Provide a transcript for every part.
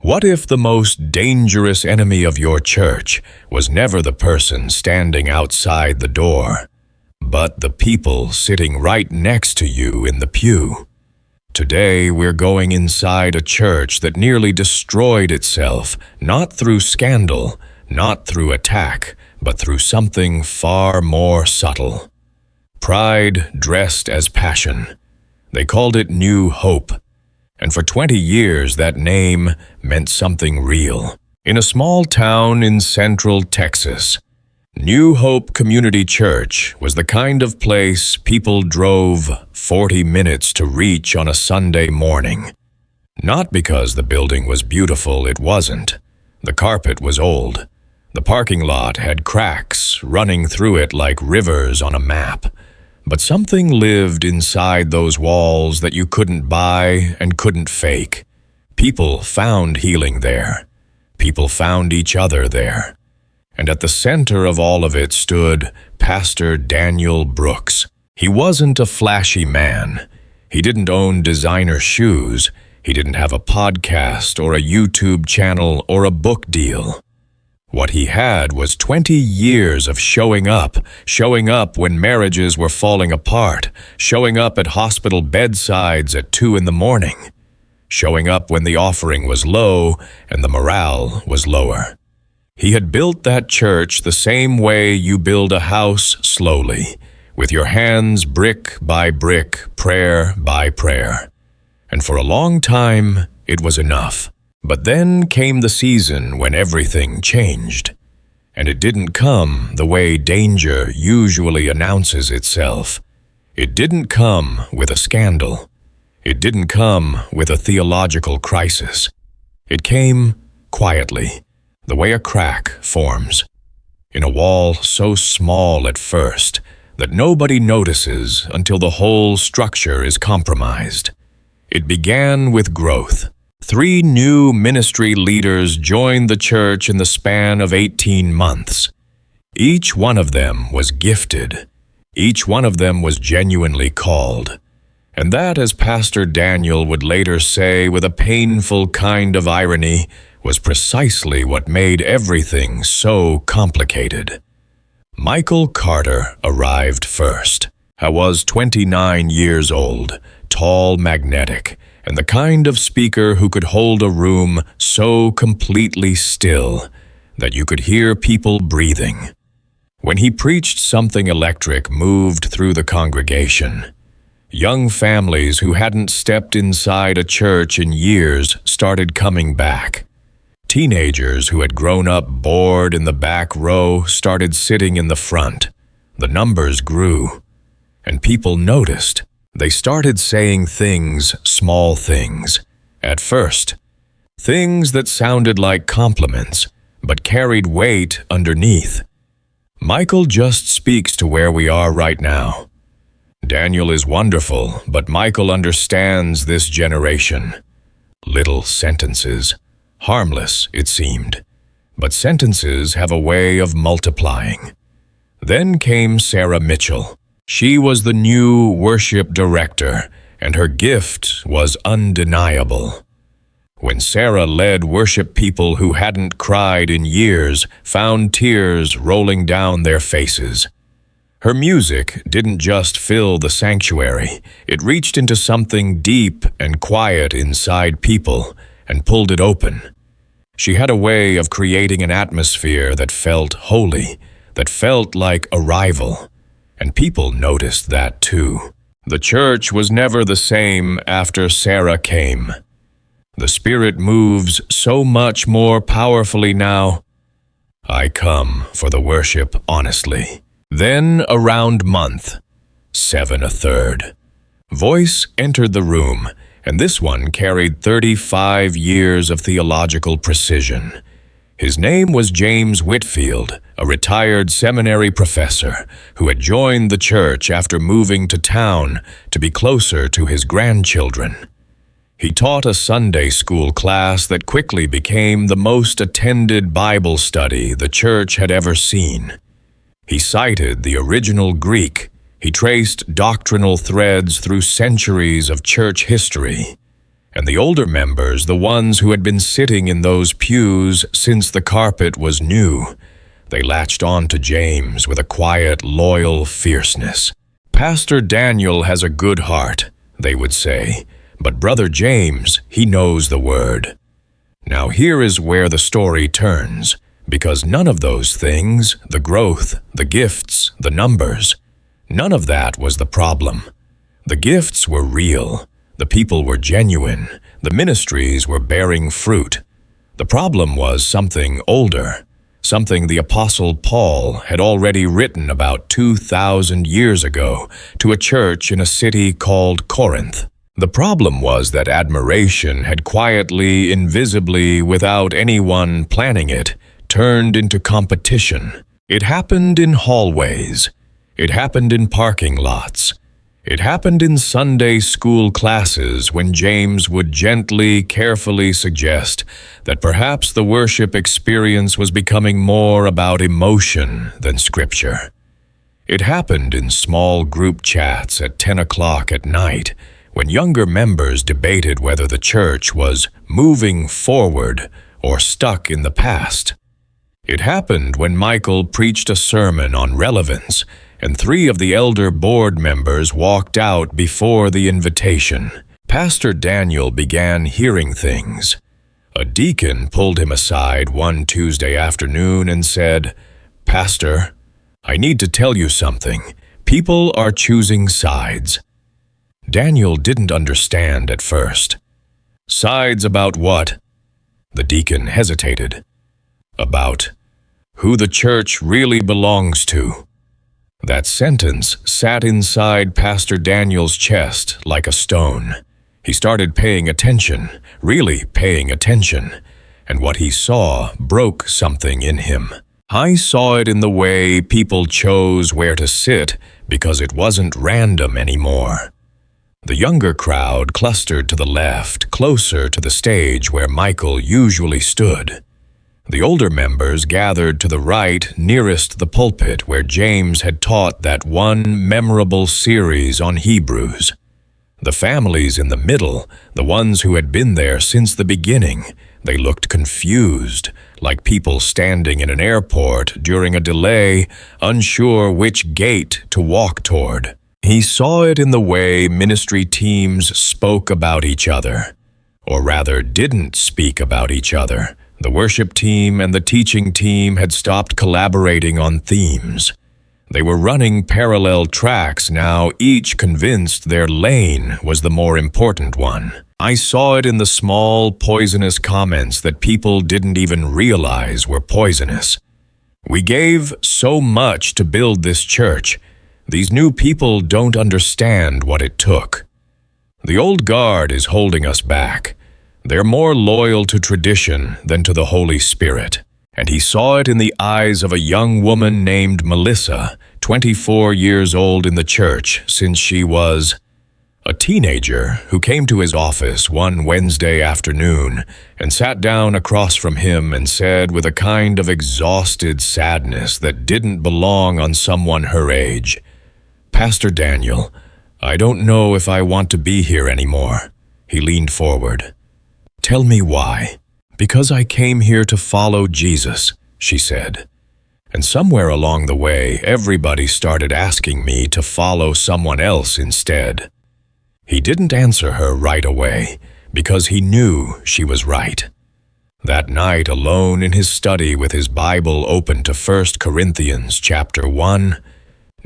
What if the most dangerous enemy of your church was never the person standing outside the door, but the people sitting right next to you in the pew? Today, we're going inside a church that nearly destroyed itself, not through scandal, not through attack, but through something far more subtle. Pride dressed as passion. They called it New Hope. And for 20 years, that name meant something real. In a small town in central Texas, New Hope Community Church was the kind of place people drove 40 minutes to reach on a Sunday morning. Not because the building was beautiful, it wasn't. The carpet was old. The parking lot had cracks running through it like rivers on a map. But something lived inside those walls that you couldn't buy and couldn't fake. People found healing there. People found each other there. And at the center of all of it stood Pastor Daniel Brooks. He wasn't a flashy man. He didn't own designer shoes. He didn't have a podcast or a YouTube channel or a book deal. What he had was 20 years of showing up when marriages were falling apart, showing up at hospital bedsides at 2 in the morning, showing up when the offering was low and the morale was lower. He had built that church the same way you build a house slowly, with your hands brick by brick, prayer by prayer. And for a long time, it was enough. But then came the season when everything changed. And it didn't come the way danger usually announces itself. It didn't come with a scandal. It didn't come with a theological crisis. It came quietly, the way a crack forms, in a wall so small at first that nobody notices until the whole structure is compromised. It began with growth. 3 new ministry leaders joined the church in the span of 18 months. Each one of them was gifted. Each one of them was genuinely called. And that, as Pastor Daniel would later say with a painful kind of irony, was precisely what made everything so complicated. Michael Carter arrived first. I was 29 years old, tall, magnetic, and the kind of speaker who could hold a room so completely still that you could hear people breathing. When he preached, something electric moved through the congregation. Young families who hadn't stepped inside a church in years started coming back. Teenagers who had grown up bored in the back row started sitting in the front. The numbers grew, and people noticed. They started saying things, small things, at first. Things that sounded like compliments, but carried weight underneath. Michael just speaks to where we are right now. Daniel is wonderful, but Michael understands this generation. Little sentences. Harmless, it seemed. But sentences have a way of multiplying. Then came Sarah Mitchell. She was the new worship director, and her gift was undeniable. When Sarah led worship, people who hadn't cried in years found tears rolling down their faces. Her music didn't just fill the sanctuary. It reached into something deep and quiet inside people and pulled it open. She had a way of creating an atmosphere that felt holy, that felt like arrival. And people noticed that too. The church was never the same after Sarah came. The Spirit moves so much more powerfully now. I come for the worship honestly. Then, around month 7 1/3, voice entered the room, and this one carried 35 years of theological precision. His name was James Whitfield, a retired seminary professor who had joined the church after moving to town to be closer to his grandchildren. He taught a Sunday school class that quickly became the most attended Bible study the church had ever seen. He cited the original Greek. He traced doctrinal threads through centuries of church history. And the older members, the ones who had been sitting in those pews since the carpet was new, they latched on to James with a quiet, loyal fierceness. "Pastor Daniel has a good heart," they would say, "but Brother James, he knows the word." Now here is where the story turns, because none of those things, the growth, the gifts, the numbers, none of that was the problem. The gifts were real. The people were genuine. The ministries were bearing fruit. The problem was something older, something the Apostle Paul had already written about 2,000 years ago to a church in a city called Corinth. The problem was that admiration had quietly, invisibly, without anyone planning it, turned into competition. It happened in hallways. It happened in parking lots. It happened in Sunday school classes when James would gently, carefully suggest that perhaps the worship experience was becoming more about emotion than Scripture. It happened in small group chats at 10 o'clock at night when younger members debated whether the church was moving forward or stuck in the past. It happened when Michael preached a sermon on relevance and 3 of the elder board members walked out before the invitation. Pastor Daniel began hearing things. A deacon pulled him aside one Tuesday afternoon and said, "Pastor, I need to tell you something. People are choosing sides." Daniel didn't understand at first. "Sides about what?" The deacon hesitated. "About who the church really belongs to." That sentence sat inside Pastor Daniel's chest like a stone. He started paying attention, really paying attention, and what he saw broke something in him. I saw it in the way people chose where to sit because it wasn't random anymore. The younger crowd clustered to the left, closer to the stage where Michael usually stood. The older members gathered to the right, nearest the pulpit where James had taught that one memorable series on Hebrews. The families in the middle, the ones who had been there since the beginning, they looked confused, like people standing in an airport during a delay, unsure which gate to walk toward. He saw it in the way ministry teams spoke about each other, or rather didn't speak about each other. The worship team and the teaching team had stopped collaborating on themes. They were running parallel tracks now, each convinced their lane was the more important one. I saw it in the small, poisonous comments that people didn't even realize were poisonous. "We gave so much to build this church. These new people don't understand what it took. The old guard is holding us back. They're more loyal to tradition than to the Holy Spirit." And he saw it in the eyes of a young woman named Melissa, 24 years old in the church since she was a teenager, who came to his office one Wednesday afternoon and sat down across from him and said with a kind of exhausted sadness that didn't belong on someone her age, "Pastor Daniel, I don't know if I want to be here anymore." He leaned forward. "Tell me why." "Because I came here to follow Jesus," she said. And somewhere along the way, everybody started asking me to follow someone else instead. He didn't answer her right away, because he knew she was right. That night, alone in his study with his Bible open to 1 Corinthians chapter 1,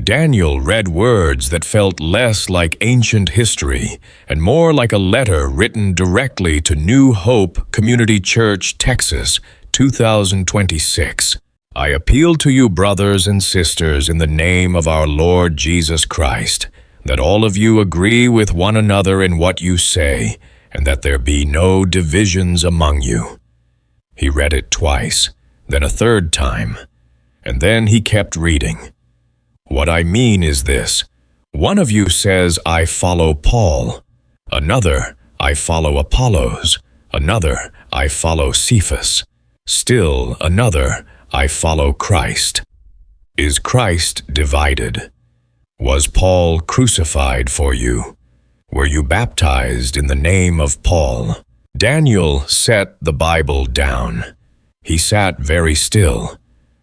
Daniel read words that felt less like ancient history and more like a letter written directly to New Hope Community Church, Texas, 2026. "I appeal to you, brothers and sisters, in the name of our Lord Jesus Christ, that all of you agree with one another in what you say, and that there be no divisions among you." He read it twice, then a third time, and then he kept reading. "What I mean is this. One of you says, 'I follow Paul.' Another, 'I follow Apollos.' Another, 'I follow Cephas.' Still another, 'I follow Christ.' Is Christ divided? Was Paul crucified for you? Were you baptized in the name of Paul? Daniel set the Bible down. He sat very still,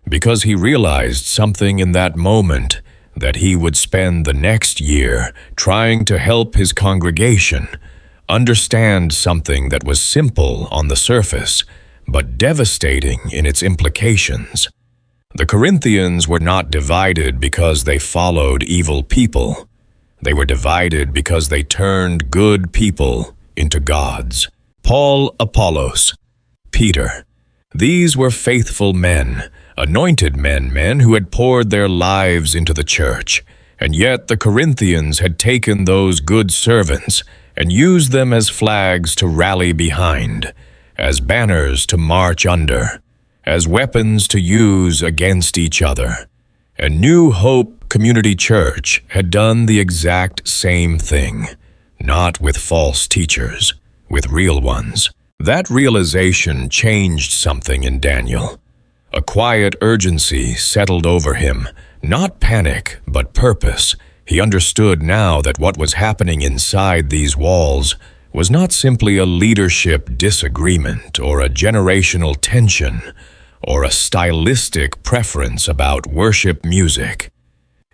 because he realized something in that moment, that he would spend the next year trying to help his congregation understand something that was simple on the surface, but devastating in its implications. The Corinthians were not divided because they followed evil people. They were divided because they turned good people into gods. Paul, Apollos, Peter. These were faithful men, anointed men who had poured their lives into the church, and yet the Corinthians had taken those good servants and used them as flags to rally behind, as banners to march under, as weapons to use against each other. And New Hope Community Church had done the exact same thing, not with false teachers, with real ones. That realization changed something in Daniel. A quiet urgency settled over him, not panic, but purpose. He understood now that what was happening inside these walls was not simply a leadership disagreement or a generational tension or a stylistic preference about worship music.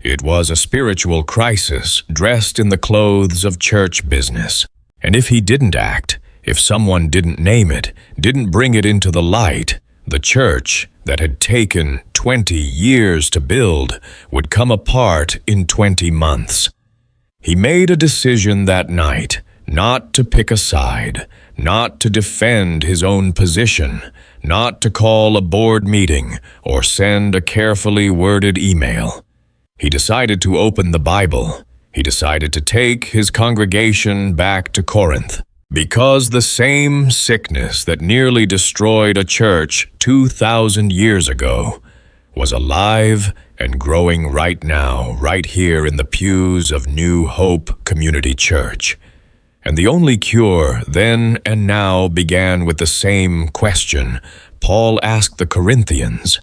It was a spiritual crisis dressed in the clothes of church business. And if he didn't act, if someone didn't name it, didn't bring it into the light, the church that had taken 20 years to build would come apart in 20 months. He made a decision that night not to pick a side, not to defend his own position, not to call a board meeting or send a carefully worded email. He decided to open the Bible. He decided to take his congregation back to Corinth. Because the same sickness that nearly destroyed a church 2,000 years ago was alive and growing right now, right here in the pews of New Hope Community Church. And the only cure then and now began with the same question Paul asked the Corinthians.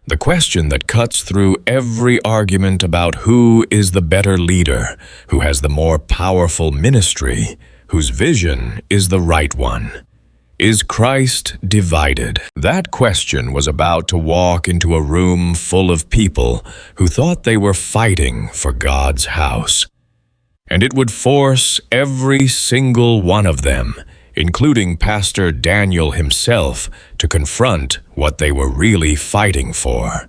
The question that cuts through every argument about who is the better leader, who has the more powerful ministry, whose vision is the right one. Is Christ divided? That question was about to walk into a room full of people who thought they were fighting for God's house. And it would force every single one of them, including Pastor Daniel himself, to confront what they were really fighting for.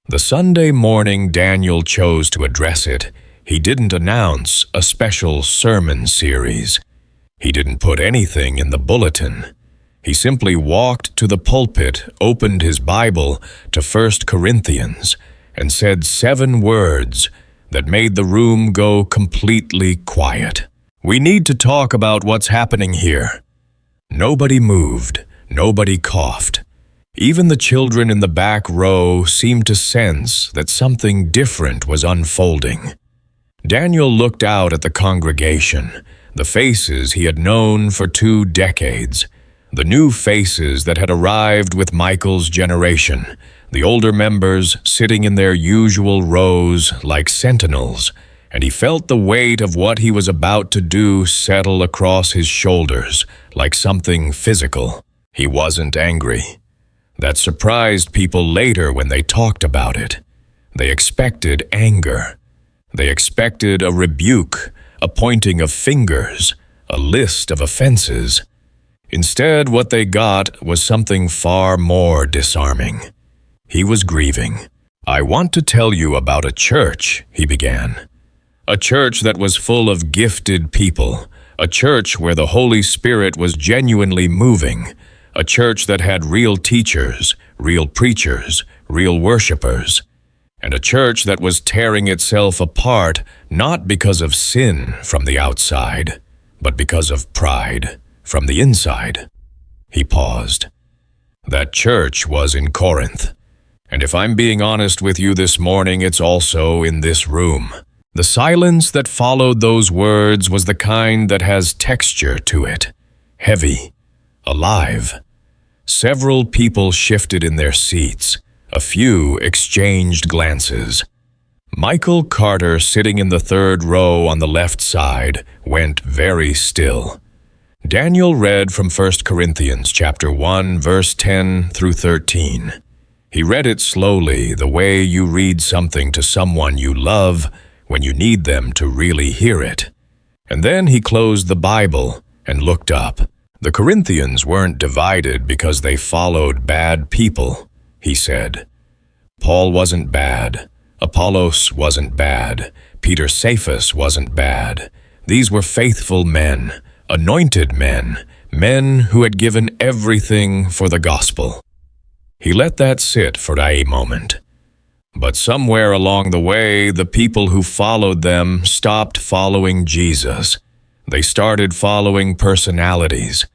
The Sunday morning Daniel chose to address it, he didn't announce a special sermon series. He didn't put anything in the bulletin. He simply walked to the pulpit, opened his Bible to 1 Corinthians, and said 7 words that made the room go completely quiet. We need to talk about what's happening here. Nobody moved. Nobody coughed. Even the children in the back row seemed to sense that something different was unfolding. Daniel looked out at the congregation, the faces he had known for 2 decades, the new faces that had arrived with Michael's generation, the older members sitting in their usual rows like sentinels, and he felt the weight of what he was about to do settle across his shoulders like something physical. He wasn't angry. That surprised people later when they talked about it. They expected anger. They expected a rebuke, a pointing of fingers, a list of offenses. Instead, what they got was something far more disarming. He was grieving. "I want to tell you about a church," he began. A church that was full of gifted people, a church where the Holy Spirit was genuinely moving, a church that had real teachers, real preachers, real worshipers, and a church that was tearing itself apart not because of sin from the outside, but because of pride from the inside. He paused. That church was in Corinth, and if I'm being honest with you this morning, it's also in this room. The silence that followed those words was the kind that has texture to it, heavy, alive. Several people shifted in their seats. A few exchanged glances. Michael Carter, sitting in the third row on the left side, went very still. Daniel read from 1 Corinthians chapter 1, verse 10 through 13. He read it slowly, the way you read something to someone you love when you need them to really hear it. And then he closed the Bible and looked up. The Corinthians weren't divided because they followed bad people, he said. Paul wasn't bad. Apollos wasn't bad. Peter Cephas wasn't bad. These were faithful men, anointed men, men who had given everything for the gospel. He let that sit for a moment. But somewhere along the way, the people who followed them stopped following Jesus. They started following personalities.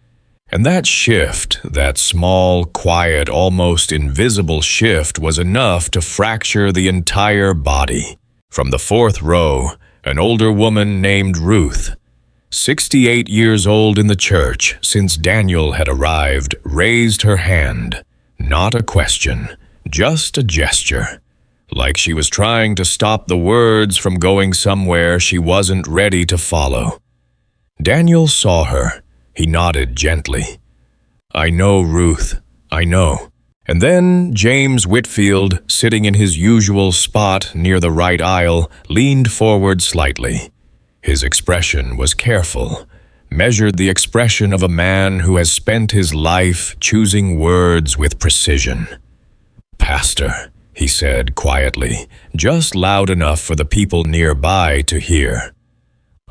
And that shift, that small, quiet, almost invisible shift, was enough to fracture the entire body. From the fourth row, an older woman named Ruth, 68 years old in the church since Daniel had arrived, raised her hand. Not a question, just a gesture. Like she was trying to stop the words from going somewhere she wasn't ready to follow. Daniel saw her. He nodded gently. "I know, Ruth, I know." And then James Whitfield, sitting in his usual spot near the right aisle, leaned forward slightly. His expression was careful, measured the expression of a man who has spent his life choosing words with precision. "Pastor," he said quietly, just loud enough for the people nearby to hear.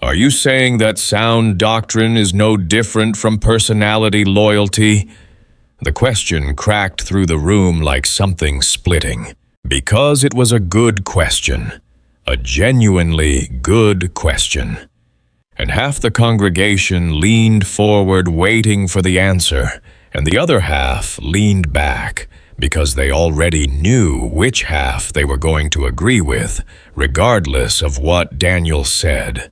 "Are you saying that sound doctrine is no different from personality loyalty?" The question cracked through the room like something splitting, because it was a good question, a genuinely good question. And half the congregation leaned forward waiting for the answer, and the other half leaned back, because they already knew which half they were going to agree with, regardless of what Daniel said.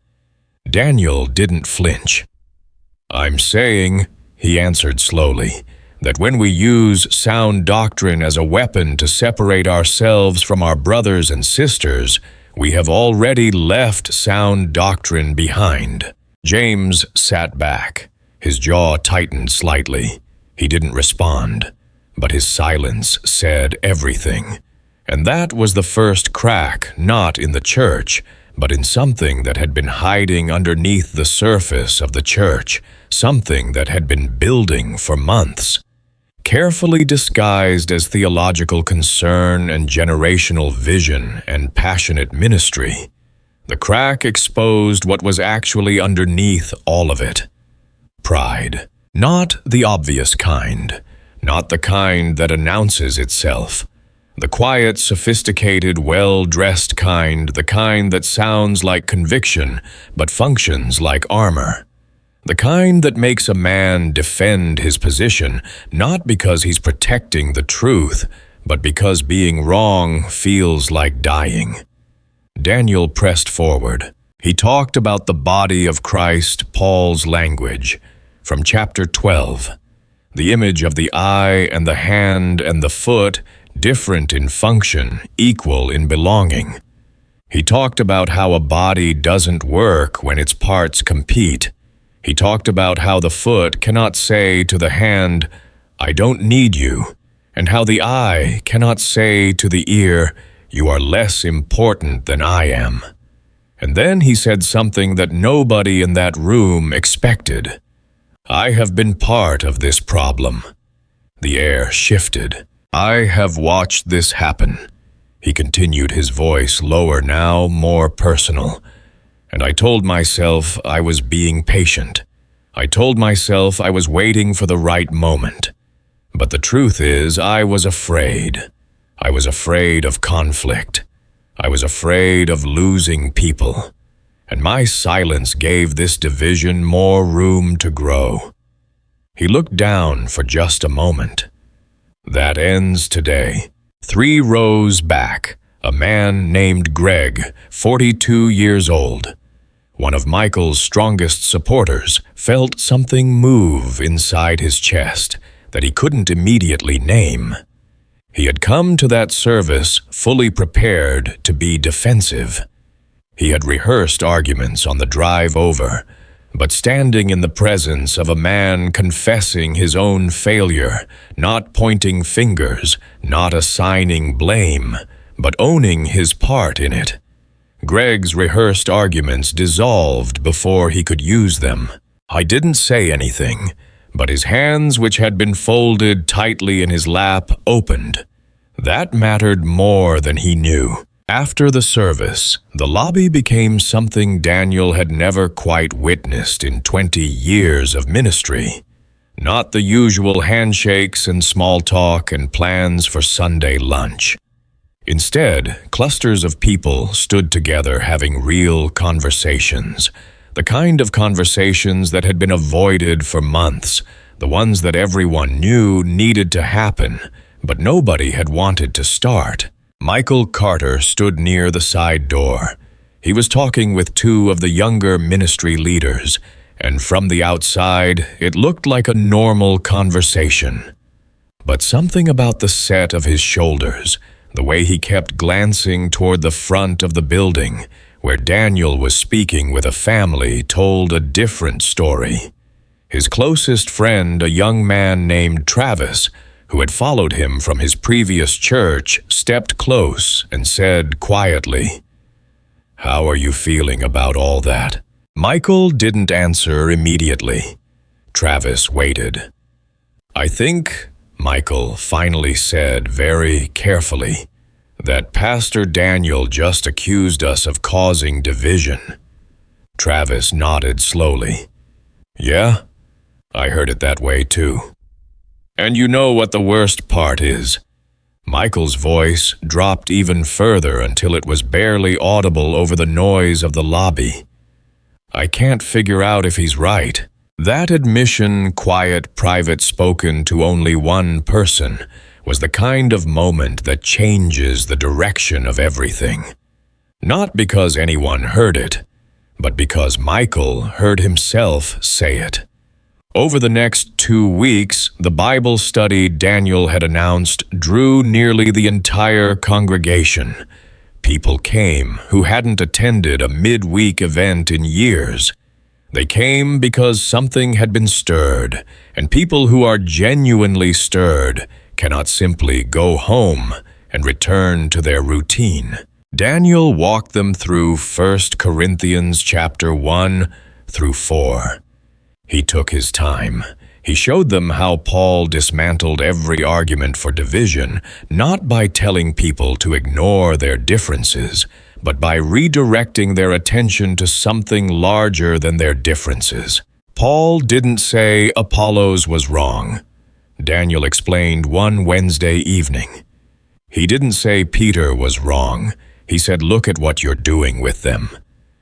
Daniel didn't flinch. "I'm saying," he answered slowly, "that when we use sound doctrine as a weapon to separate ourselves from our brothers and sisters, we have already left sound doctrine behind." James sat back. His jaw tightened slightly. He didn't respond, but his silence said everything. And that was the first crack, not in the church, but in something that had been hiding underneath the surface of the church, something that had been building for months. Carefully disguised as theological concern and generational vision and passionate ministry, the crack exposed what was actually underneath all of it. Pride. Not the obvious kind, not the kind that announces itself. The quiet, sophisticated, well-dressed kind, the kind that sounds like conviction but functions like armor. The kind that makes a man defend his position, not because he's protecting the truth, but because being wrong feels like dying. Daniel pressed forward. He talked about the body of Christ, Paul's language, from chapter 12. The image of the eye and the hand and the foot, different in function, equal in belonging. He talked about how a body doesn't work when its parts compete. He talked about how the foot cannot say to the hand, "I don't need you," and how the eye cannot say to the ear, "You are less important than I am." And then he said something that nobody in that room expected. "I have been part of this problem." The air shifted. "I have watched this happen." He continued, his voice lower now, more personal. "And I told myself I was being patient. I told myself I was waiting for the right moment. But the truth is, I was afraid. I was afraid of conflict. I was afraid of losing people. And my silence gave this division more room to grow." He looked down for just a moment. "That ends today." 3 rows back, a man named Greg, 42 years old, one of Michael's strongest supporters, felt something move inside his chest that he couldn't immediately name. He had come to that service fully prepared to be defensive. He had rehearsed arguments on the drive over, but standing in the presence of a man confessing his own failure, not pointing fingers, not assigning blame, but owning his part in it, Greg's rehearsed arguments dissolved before he could use them. I didn't say anything, but his hands, which had been folded tightly in his lap, opened. That mattered more than he knew. After the service, the lobby became something Daniel had never quite witnessed in 20 years of ministry. Not the usual handshakes and small talk and plans for Sunday lunch. Instead, clusters of people stood together having real conversations, the kind of conversations that had been avoided for months, the ones that everyone knew needed to happen, but nobody had wanted to start. Michael Carter stood near the side door. He was talking with two of the younger ministry leaders, and from the outside, it looked like a normal conversation. But something about the set of his shoulders, the way he kept glancing toward the front of the building, where Daniel was speaking with a family, told a different story. His closest friend, a young man named Travis, who had followed him from his previous church, stepped close and said quietly, "How are you feeling about all that?" Michael didn't answer immediately. Travis waited. "I think," Michael finally said very carefully, "that Pastor Daniel just accused us of causing division." Travis nodded slowly. "Yeah, I heard it that way too. And you know what the worst part is?" Michael's voice dropped even further until it was barely audible over the noise of the lobby. "I can't figure out if he's right." That admission, quiet, private, spoken to only one person, was the kind of moment that changes the direction of everything. Not because anyone heard it, but because Michael heard himself say it. Over the next 2 weeks, the Bible study Daniel had announced drew nearly the entire congregation. People came who hadn't attended a midweek event in years. They came because something had been stirred, and people who are genuinely stirred cannot simply go home and return to their routine. Daniel walked them through 1 Corinthians chapter 1 through 4. He took his time. He showed them how Paul dismantled every argument for division, not by telling people to ignore their differences, but by redirecting their attention to something larger than their differences. Paul didn't say Apollos was wrong. Daniel explained one Wednesday evening. He didn't say Peter was wrong. He said, "Look at what you're doing with them.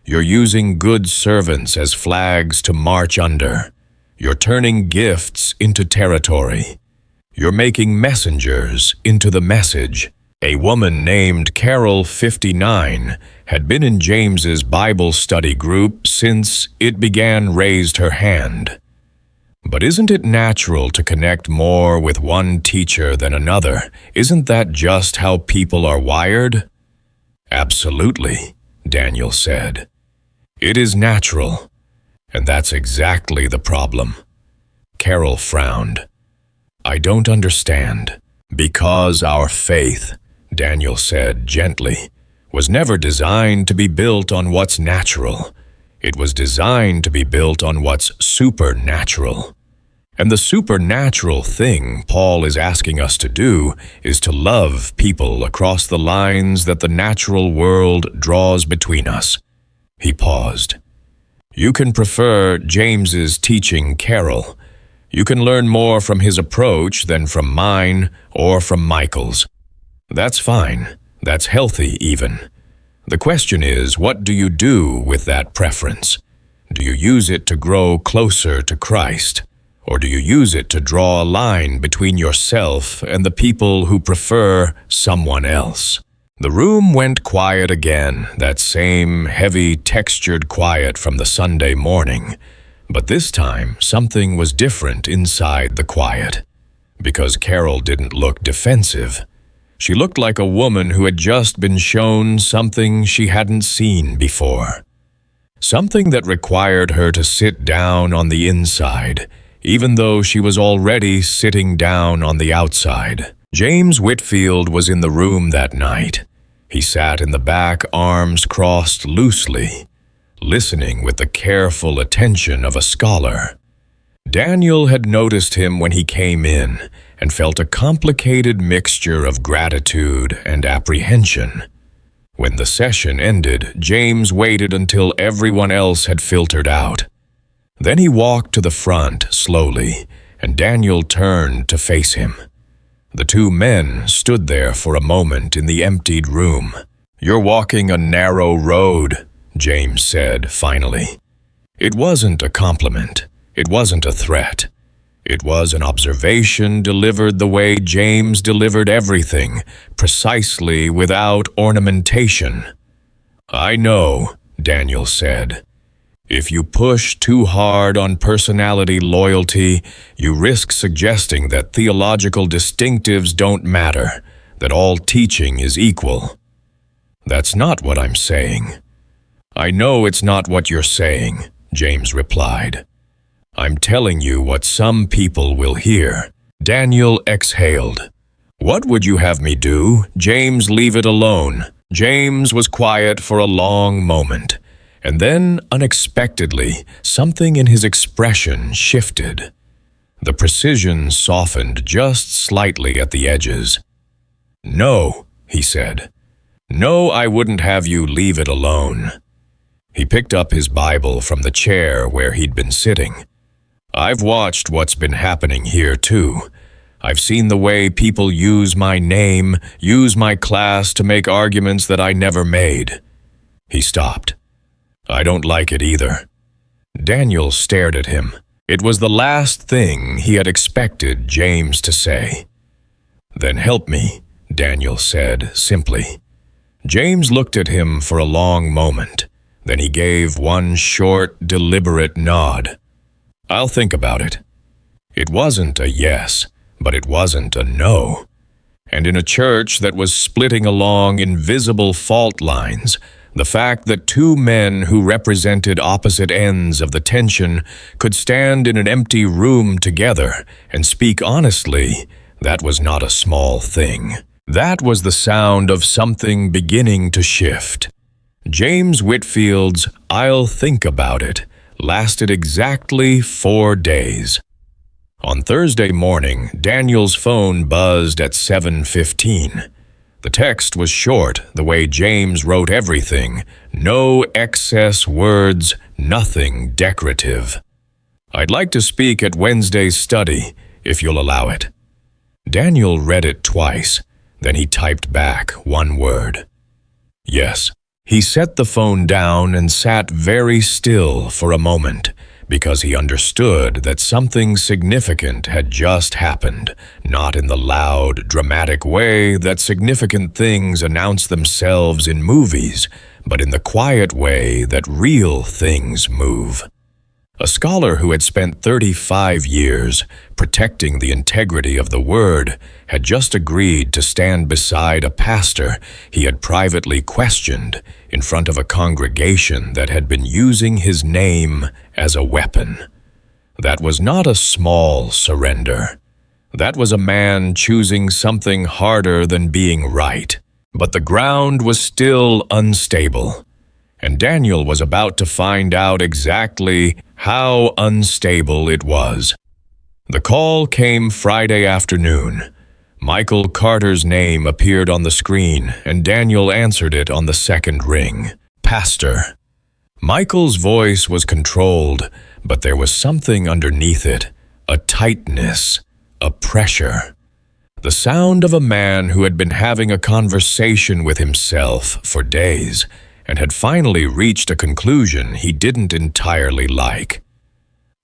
You're using good servants as flags to march under. You're turning gifts into territory. You're making messengers into the message." A woman named Carol, 59, had been in James's Bible study group since it began, raised her hand. But isn't it natural to connect more with one teacher than another? Isn't that just how people are wired? Absolutely, Daniel said. It is natural, and that's exactly the problem. Carol frowned. I don't understand. Because our faith, Daniel said gently, was never designed to be built on what's natural. It was designed to be built on what's supernatural. And the supernatural thing Paul is asking us to do is to love people across the lines that the natural world draws between us. He paused. You can prefer James's teaching, Carol. You can learn more from his approach than from mine or from Michael's. That's fine. That's healthy even. The question is, what do you do with that preference? Do you use it to grow closer to Christ? Or do you use it to draw a line between yourself and the people who prefer someone else? The room went quiet again, that same heavy, textured quiet from the Sunday morning. But this time, something was different inside the quiet. Because Carol didn't look defensive. She looked like a woman who had just been shown something she hadn't seen before. Something that required her to sit down on the inside, even though she was already sitting down on the outside. James Whitfield was in the room that night. He sat in the back, arms crossed loosely, listening with the careful attention of a scholar. Daniel had noticed him when he came in and felt a complicated mixture of gratitude and apprehension. When the session ended, James waited until everyone else had filtered out. Then he walked to the front slowly, and Daniel turned to face him. The two men stood there for a moment in the emptied room. "You're walking a narrow road," James said finally. It wasn't a compliment. It wasn't a threat. It was an observation delivered the way James delivered everything, precisely without ornamentation. "I know," Daniel said. "If you push too hard on personality loyalty, you risk suggesting that theological distinctives don't matter, that all teaching is equal. That's not what I'm saying." "I know it's not what you're saying," James replied. "I'm telling you what some people will hear." Daniel exhaled. "What would you have me do? James, leave it alone." James was quiet for a long moment, and then, unexpectedly, something in his expression shifted. The precision softened just slightly at the edges. "No," he said. "No, I wouldn't have you leave it alone." He picked up his Bible from the chair where he'd been sitting. "I've watched what's been happening here, too. I've seen the way people use my name, use my class to make arguments that I never made." He stopped. "I don't like it either." Daniel stared at him. It was the last thing he had expected James to say. "Then help me," Daniel said simply. James looked at him for a long moment. Then he gave one short, deliberate nod. "I'll think about it." It wasn't a yes, but it wasn't a no. And in a church that was splitting along invisible fault lines, the fact that two men who represented opposite ends of the tension could stand in an empty room together and speak honestly, that was not a small thing. That was the sound of something beginning to shift. James Whitfield's "I'll think about it" lasted exactly 4 days. On Thursday morning, Daniel's phone buzzed at 7:15. The text was short, the way James wrote everything. No excess words, nothing decorative. "I'd like to speak at Wednesday's study, if you'll allow it." Daniel read it twice. Then he typed back one word. "Yes." He set the phone down and sat very still for a moment, because he understood that something significant had just happened, not in the loud, dramatic way that significant things announce themselves in movies, but in the quiet way that real things move. A scholar who had spent 35 years protecting the integrity of the Word had just agreed to stand beside a pastor he had privately questioned in front of a congregation that had been using his name as a weapon. That was not a small surrender. That was a man choosing something harder than being right. But the ground was still unstable, and Daniel was about to find out exactly how unstable it was. The call came Friday afternoon. Michael Carter's name appeared on the screen, and Daniel answered it on the second ring. "Pastor." Michael's voice was controlled, but there was something underneath it, a tightness, a pressure. The sound of a man who had been having a conversation with himself for days, and had finally reached a conclusion he didn't entirely like.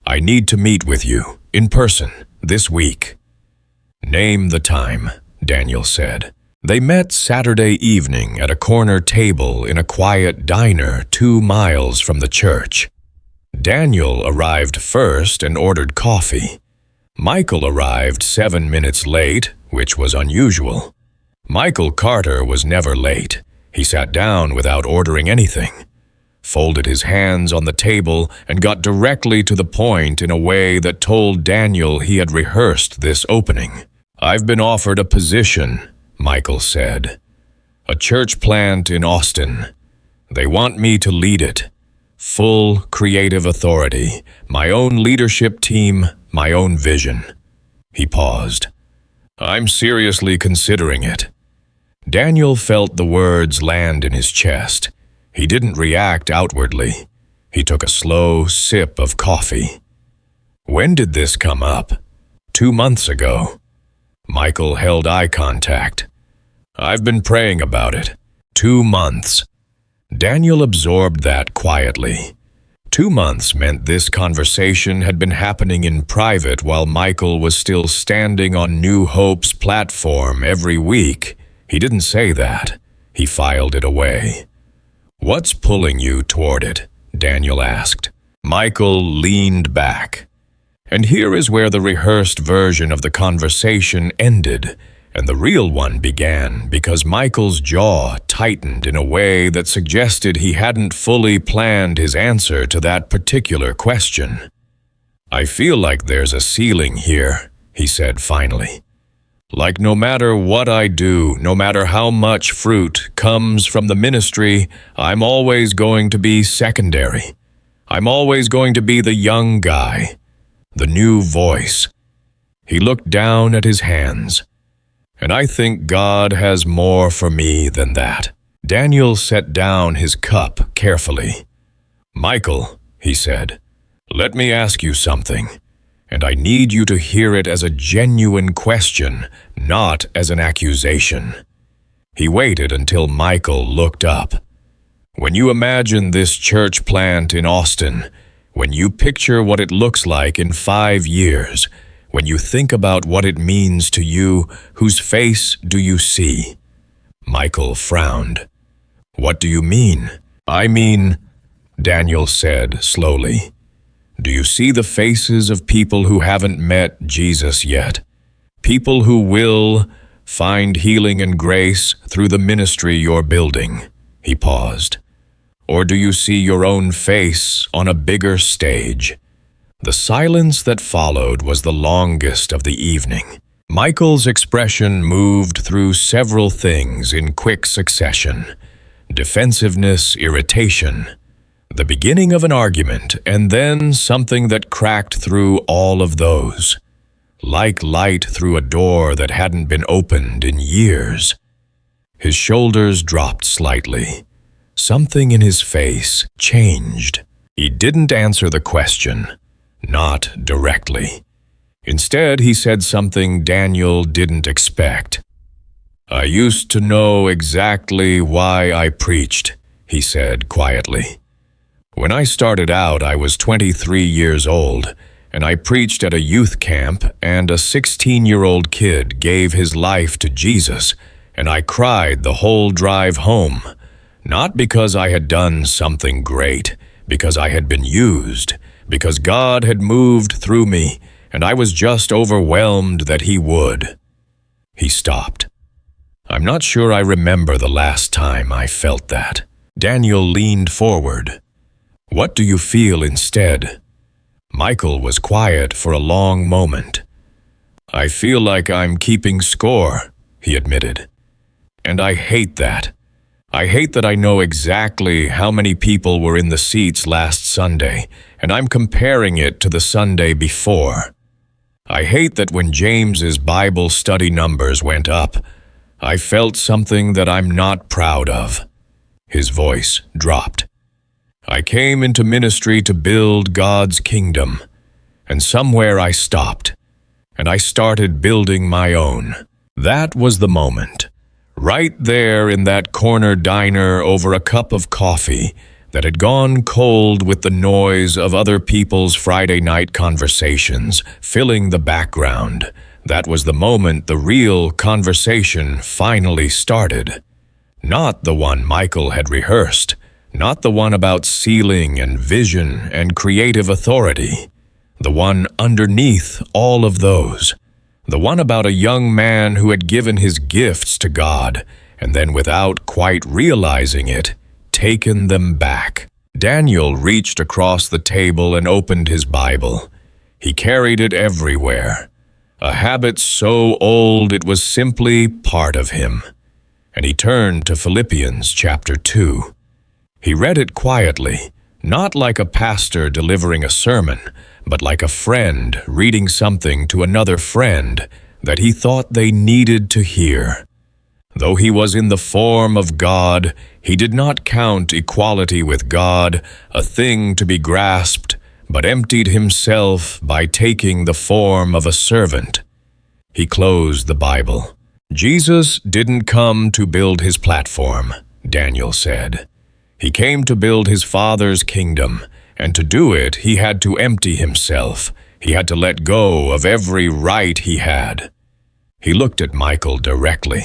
"I need to meet with you, in person, this week." "Name the time," Daniel said. They met Saturday evening at a corner table in a quiet diner 2 miles from the church. Daniel arrived first and ordered coffee. Michael arrived 7 minutes late, which was unusual. Michael Carter was never late. He sat down without ordering anything, folded his hands on the table, and got directly to the point in a way that told Daniel he had rehearsed this opening. "I've been offered a position," Michael said. "A church plant in Austin. They want me to lead it. Full creative authority, my own leadership team, my own vision." He paused. "I'm seriously considering it." Daniel felt the words land in his chest. He didn't react outwardly. He took a slow sip of coffee. "When did this come up?" 2 months ago." Michael held eye contact. "I've been praying about it. 2 months." Daniel absorbed that quietly. 2 months meant this conversation had been happening in private while Michael was still standing on New Hope's platform every week. He didn't say that. He filed it away. "What's pulling you toward it?" Daniel asked. Michael leaned back. And here is where the rehearsed version of the conversation ended, and the real one began, because Michael's jaw tightened in a way that suggested he hadn't fully planned his answer to that particular question. "I feel like there's a ceiling here," he said finally. "Like no matter what I do, no matter how much fruit comes from the ministry, I'm always going to be secondary. I'm always going to be the young guy, the new voice." He looked down at his hands. "And I think God has more for me than that." Daniel set down his cup carefully. "Michael," he said, "let me ask you something, and I need you to hear it as a genuine question, not as an accusation." He waited until Michael looked up. "When you imagine this church plant in Austin, when you picture what it looks like in 5 years, when you think about what it means to you, whose face do you see?" Michael frowned. "What do you mean?" "I mean," Daniel said slowly, "do you see the faces of people who haven't met Jesus yet? People who will find healing and grace through the ministry you're building?" He paused. "Or do you see your own face on a bigger stage?" The silence that followed was the longest of the evening. Michael's expression moved through several things in quick succession: defensiveness, irritation, the beginning of an argument, and then something that cracked through all of those, like light through a door that hadn't been opened in years. His shoulders dropped slightly. Something in his face changed. He didn't answer the question, not directly. Instead, he said something Daniel didn't expect. "I used to know exactly why I preached," he said quietly. "When I started out, I was 23 years old, and I preached at a youth camp, and a 16-year-old kid gave his life to Jesus, and I cried the whole drive home. Not because I had done something great, because I had been used, because God had moved through me, and I was just overwhelmed that He would." He stopped. "I'm not sure I remember the last time I felt that." Daniel leaned forward. "What do you feel instead?" Michael was quiet for a long moment. "I feel like I'm keeping score," he admitted. "And I hate that. I hate that I know exactly how many people were in the seats last Sunday, and I'm comparing it to the Sunday before. I hate that when James's Bible study numbers went up, I felt something that I'm not proud of." His voice dropped. "I came into ministry to build God's kingdom, and somewhere I stopped, and I started building my own." That was the moment. Right there in that corner diner over a cup of coffee that had gone cold with the noise of other people's Friday night conversations filling the background. That was the moment the real conversation finally started. Not the one Michael had rehearsed, not the one about ceiling and vision and creative authority. The one underneath all of those. The one about a young man who had given his gifts to God, and then without quite realizing it, taken them back. Daniel reached across the table and opened his Bible. He carried it everywhere, a habit so old it was simply part of him. And he turned to Philippians chapter 2. He read it quietly, not like a pastor delivering a sermon, but like a friend reading something to another friend that he thought they needed to hear. Though he was in the form of God, he did not count equality with God a thing to be grasped, but emptied himself by taking the form of a servant. He closed the Bible. Jesus didn't come to build his platform, Daniel said. He came to build his Father's kingdom, and to do it he had to empty himself. He had to let go of every right he had. He looked at Michael directly.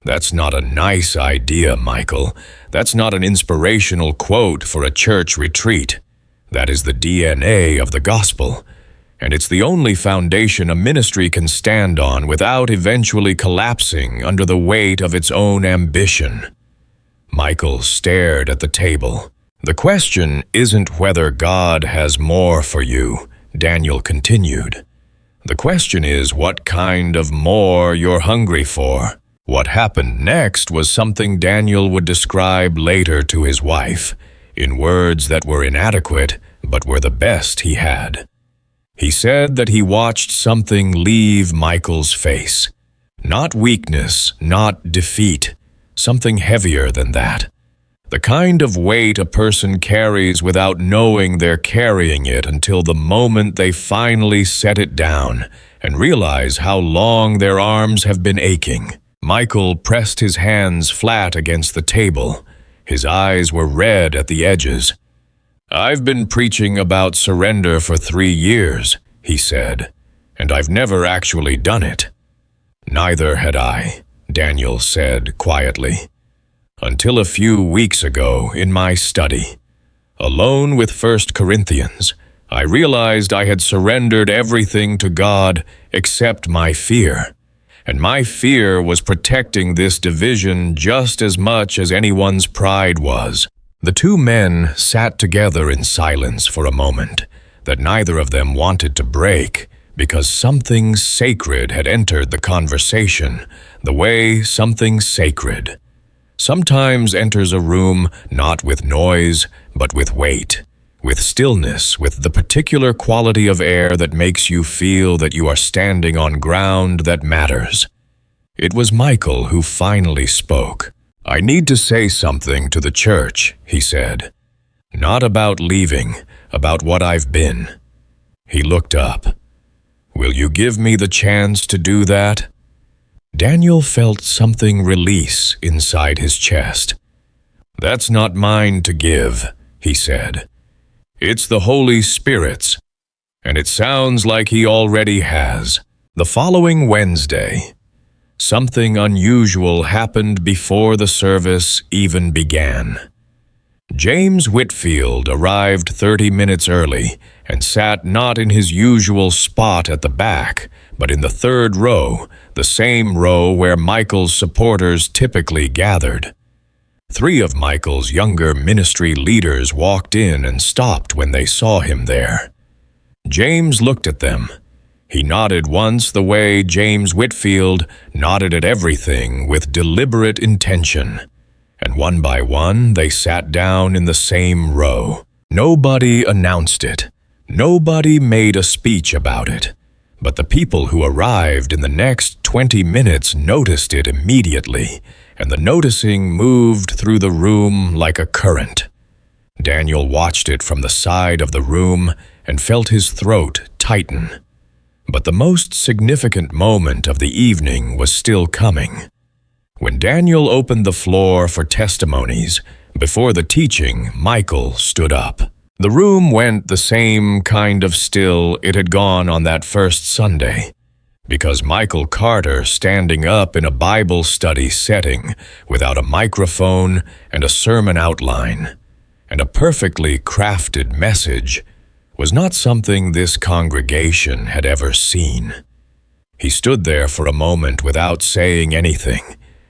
"That's not a nice idea, Michael. That's not an inspirational quote for a church retreat. That is the DNA of the gospel, and it's the only foundation a ministry can stand on without eventually collapsing under the weight of its own ambition." Michael stared at the table. "The question isn't whether God has more for you," Daniel continued. "The question is what kind of more you're hungry for." What happened next was something Daniel would describe later to his wife, in words that were inadequate, but were the best he had. He said that he watched something leave Michael's face. Not weakness, not defeat, something heavier than that. The kind of weight a person carries without knowing they're carrying it until the moment they finally set it down and realize how long their arms have been aching. Michael pressed his hands flat against the table. His eyes were red at the edges. "I've been preaching about surrender for 3 years," he said, "and I've never actually done it." "Neither had I," Daniel said quietly, "until a few weeks ago in my study. Alone with 1 Corinthians, I realized I had surrendered everything to God except my fear. And my fear was protecting this division just as much as anyone's pride was." The two men sat together in silence for a moment that neither of them wanted to break, because something sacred had entered the conversation, the way something sacred sometimes enters a room not with noise, but with weight, with stillness, with the particular quality of air that makes you feel that you are standing on ground that matters. It was Michael who finally spoke. "I need to say something to the church," he said. "Not about leaving, about what I've been." He looked up. "Will you give me the chance to do that?" Daniel felt something release inside his chest. "That's not mine to give," he said. "It's the Holy Spirit's, and it sounds like he already has." The following Wednesday, something unusual happened before the service even began. James Whitfield arrived 30 minutes early and sat not in his usual spot at the back, but in the 3rd row, the same row where Michael's supporters typically gathered. 3 of Michael's younger ministry leaders walked in and stopped when they saw him there. James looked at them. He nodded once the way James Whitfield nodded at everything with deliberate intention, and one by one they sat down in the same row. Nobody announced it. Nobody made a speech about it. But the people who arrived in the next 20 minutes noticed it immediately, and the noticing moved through the room like a current. Daniel watched it from the side of the room and felt his throat tighten. But the most significant moment of the evening was still coming. When Daniel opened the floor for testimonies, before the teaching, Michael stood up. The room went the same kind of still it had gone on that first Sunday, because Michael Carter, standing up in a Bible study setting without a microphone and a sermon outline and a perfectly crafted message, was not something this congregation had ever seen. He stood there for a moment without saying anything,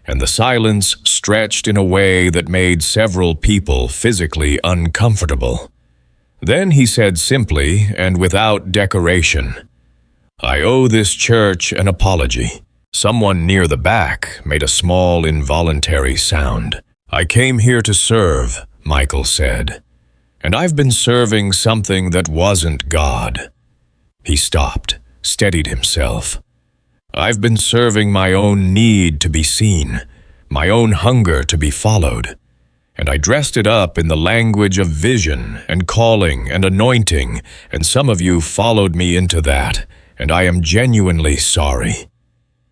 and the silence stretched in a way that made several people physically uncomfortable. Then he said simply and without decoration, "I owe this church an apology." Someone near the back made a small involuntary sound. "I came here to serve," Michael said, "and I've been serving something that wasn't God." He stopped, steadied himself. "I've been serving my own need to be seen, my own hunger to be followed, and I dressed it up in the language of vision and calling and anointing, and some of you followed me into that, and I am genuinely sorry."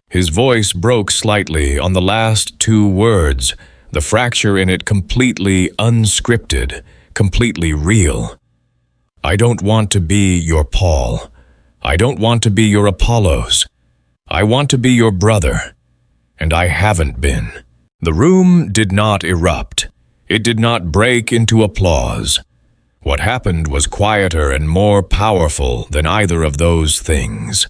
His voice broke slightly on the last two words, the fracture in it completely unscripted, completely real. "I don't want to be your Paul. I don't want to be your Apollos. I want to be your brother, and I haven't been." The room did not erupt. It did not break into applause. What happened was quieter and more powerful than either of those things.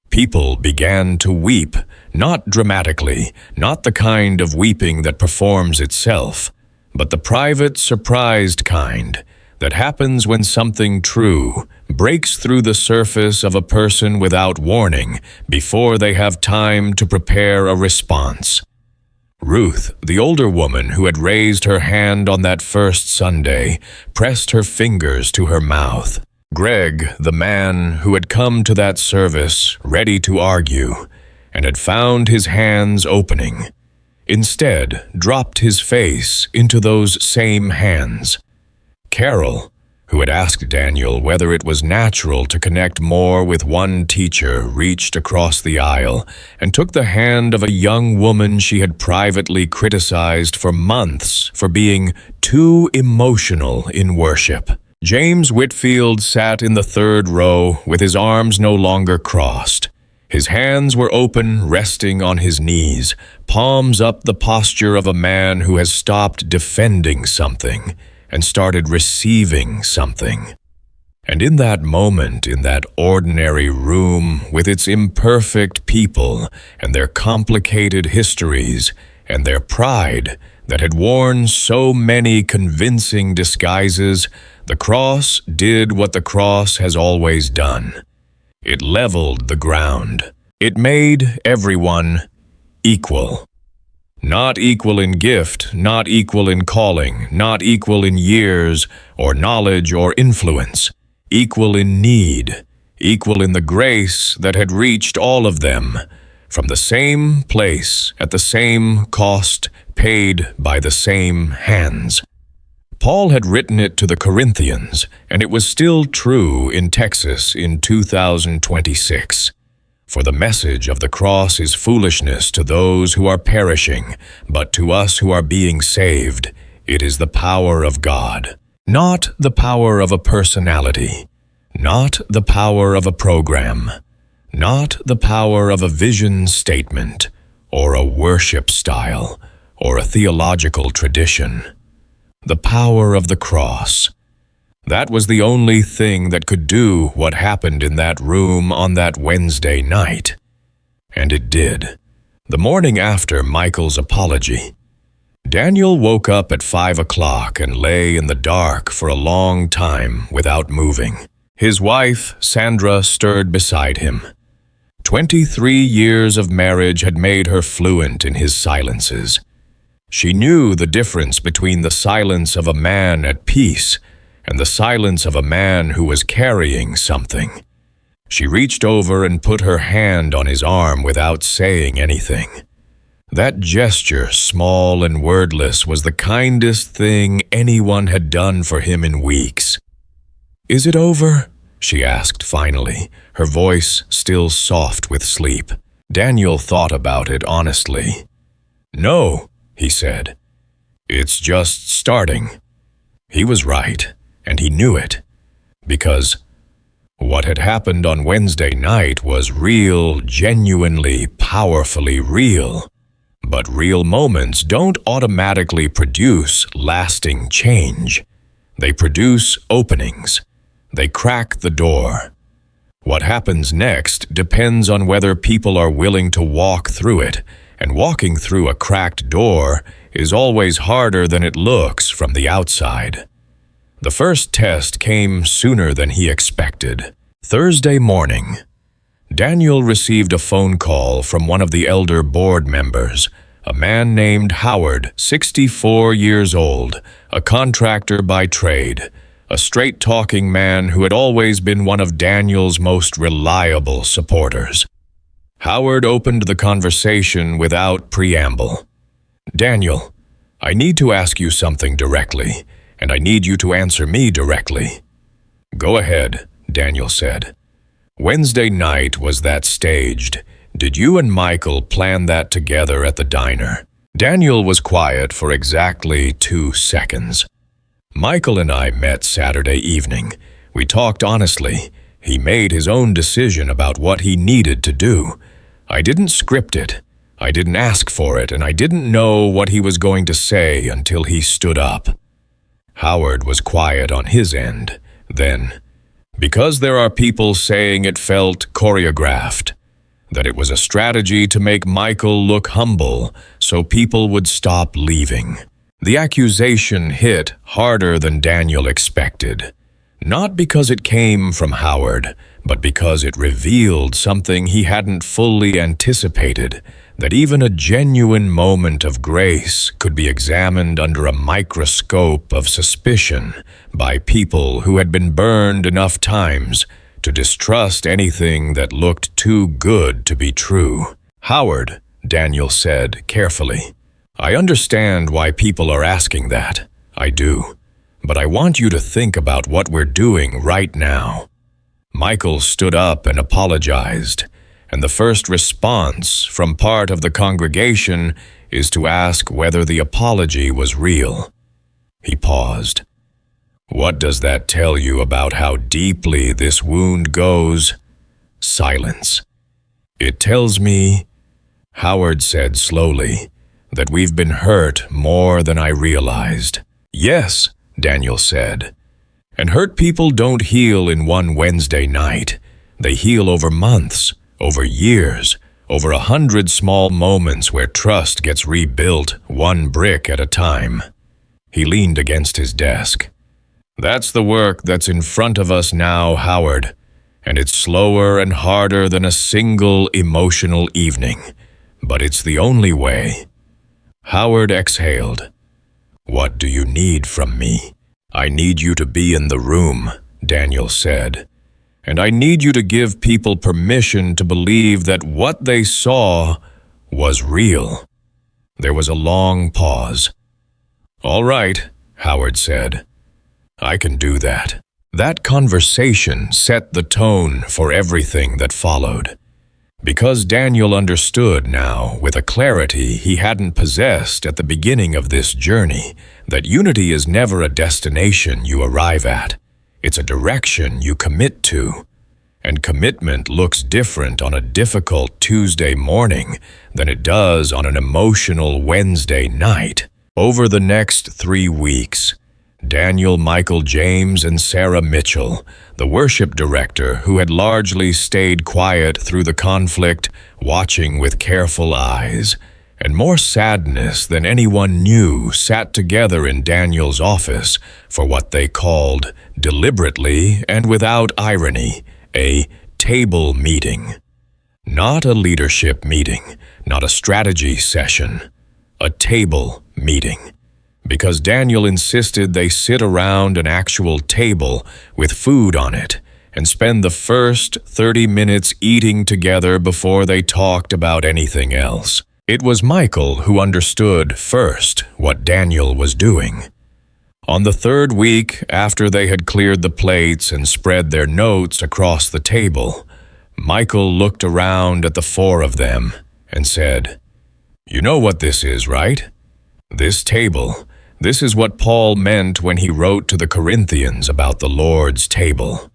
People began to weep, not dramatically, not the kind of weeping that performs itself, but the private, surprised kind that happens when something true breaks through the surface of a person without warning, before they have time to prepare a response. Ruth, the older woman who had raised her hand on that first Sunday, pressed her fingers to her mouth. Greg, the man who had come to that service ready to argue, and had found his hands opening, instead dropped his face into those same hands. Carol, who had asked Daniel whether it was natural to connect more with one teacher, reached across the aisle and took the hand of a young woman she had privately criticized for months for being too emotional in worship. James Whitfield sat in the third row with his arms no longer crossed. His hands were open, resting on his knees, palms up, the posture of a man who has stopped defending something and started receiving something. And in that moment, in that ordinary room, with its imperfect people and their complicated histories and their pride that had worn so many convincing disguises, the cross did what the cross has always done. It leveled the ground. It made everyone equal. Not equal in gift, not equal in calling, not equal in years or knowledge or influence. Equal in need, equal in the grace that had reached all of them, from the same place, at the same cost, paid by the same hands. Paul had written it to the Corinthians, and it was still true in Texas in 2026. For the message of the cross is foolishness to those who are perishing, but to us who are being saved, it is the power of God. Not the power of a personality, not the power of a program, not the power of a vision statement, or a worship style, or a theological tradition. The power of the cross. That was the only thing that could do what happened in that room on that Wednesday night. And it did. The morning after Michael's apology, Daniel woke up at 5 o'clock and lay in the dark for a long time without moving. His wife, Sandra, stirred beside him. 23 years of marriage had made her fluent in his silences. She knew the difference between the silence of a man at peace and the silence of a man who was carrying something. She reached over and put her hand on his arm without saying anything. That gesture, small and wordless, was the kindest thing anyone had done for him in weeks. "Is it over?" she asked finally, her voice still soft with sleep. Daniel thought about it honestly. "No," he said. "It's just starting." He was right, and he knew it, because what had happened on Wednesday night was real, genuinely, powerfully real. But real moments don't automatically produce lasting change. They produce openings. They crack the door. What happens next depends on whether people are willing to walk through it, and walking through a cracked door is always harder than it looks from the outside. The first test came sooner than he expected. Thursday morning, Daniel received a phone call from one of the elder board members, a man named Howard, 64 years old, a contractor by trade, a straight-talking man who had always been one of Daniel's most reliable supporters. Howard opened the conversation without preamble. "Daniel, I need to ask you something directly, and I need you to answer me directly." "Go ahead," Daniel said. "Wednesday night, was that staged? Did you and Michael plan that together at the diner?" Daniel was quiet for exactly 2 seconds. "Michael and I met Saturday evening. We talked honestly. He made his own decision about what he needed to do. I didn't script it. I didn't ask for it, and I didn't know what he was going to say until he stood up." Howard was quiet on his end. Then, "Because there are people saying it felt choreographed, that it was a strategy to make Michael look humble so people would stop leaving." The accusation hit harder than Daniel expected, not because it came from Howard, but because it revealed something he hadn't fully anticipated, that even a genuine moment of grace could be examined under a microscope of suspicion by people who had been burned enough times to distrust anything that looked too good to be true. "Howard," Daniel said carefully, "I understand why people are asking that. I do. But I want you to think about what we're doing right now." Michael stood up and apologized, and the first response from part of the congregation is to ask whether the apology was real. He paused. "What does that tell you about how deeply this wound goes?" Silence. "It tells me," Howard said slowly, "that we've been hurt more than I realized." "Yes," Daniel said. "And hurt people don't heal in one Wednesday night. They heal over months, over years, over 100 small moments where trust gets rebuilt one brick at a time." He leaned against his desk. "That's the work that's in front of us now, Howard, and it's slower and harder than a single emotional evening, but it's the only way." Howard exhaled. "What do you need from me?" "I need you to be in the room," Daniel said. "And I need you to give people permission to believe that what they saw was real." There was a long pause. "All right," Howard said. "I can do that." That conversation set the tone for everything that followed. Because Daniel understood now, with a clarity he hadn't possessed at the beginning of this journey, that unity is never a destination you arrive at. It's a direction you commit to. And commitment looks different on a difficult Tuesday morning than it does on an emotional Wednesday night. Over the next 3 weeks, Daniel, Michael James, and Sarah Mitchell, the worship director who had largely stayed quiet through the conflict, watching with careful eyes, and more sadness than anyone knew, sat together in Daniel's office for what they called, deliberately and without irony, a table meeting. Not a leadership meeting, not a strategy session, a table meeting. Because Daniel insisted they sit around an actual table with food on it and spend the first 30 minutes eating together before they talked about anything else. It was Michael who understood first what Daniel was doing. On the 3rd week, after they had cleared the plates and spread their notes across the table, Michael looked around at the 4 of them and said, "You know what this is, right? This table. This is what Paul meant when he wrote to the Corinthians about the Lord's table.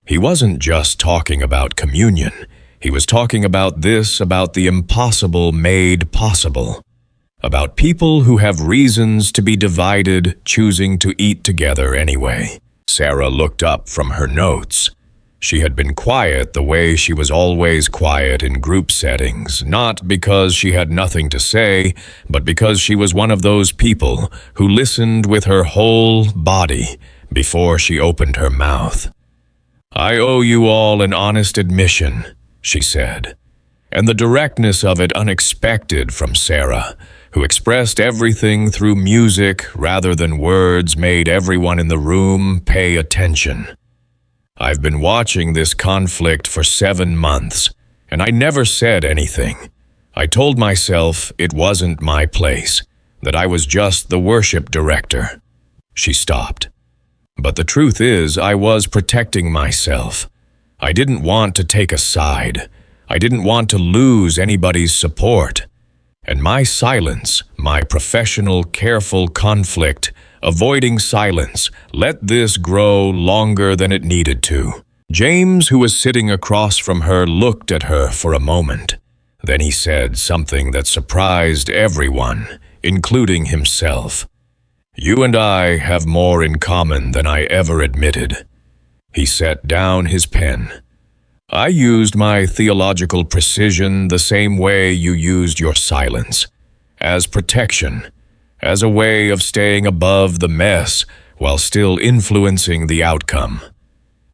He wasn't just talking about communion. He was talking about this, about the impossible made possible. About people who have reasons to be divided, choosing to eat together anyway." Sarah looked up from her notes. She had been quiet the way she was always quiet in group settings, not because she had nothing to say, but because she was one of those people who listened with her whole body before she opened her mouth. "I owe you all an honest admission," she said, and the directness of it unexpected from Sarah, who expressed everything through music rather than words, made everyone in the room pay attention. "I've been watching this conflict for 7 months, and I never said anything. I told myself it wasn't my place, that I was just the worship director." She stopped. "But the truth is, I was protecting myself. I didn't want to take a side. I didn't want to lose anybody's support. And my silence, my professional, careful conflict, avoiding silence, let this grow longer than it needed to." James, who was sitting across from her, looked at her for a moment. Then he said something that surprised everyone, including himself. "You and I have more in common than I ever admitted." He set down his pen. "I used my theological precision the same way you used your silence, as protection, as a way of staying above the mess while still influencing the outcome."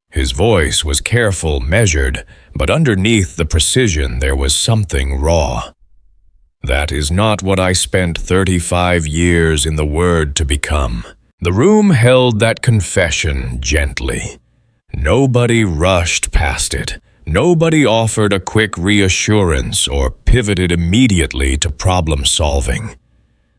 His voice was careful, measured, but underneath the precision there was something raw. "That is not what I spent 35 years in the Word to become." The room held that confession gently. Nobody rushed past it. Nobody offered a quick reassurance or pivoted immediately to problem solving.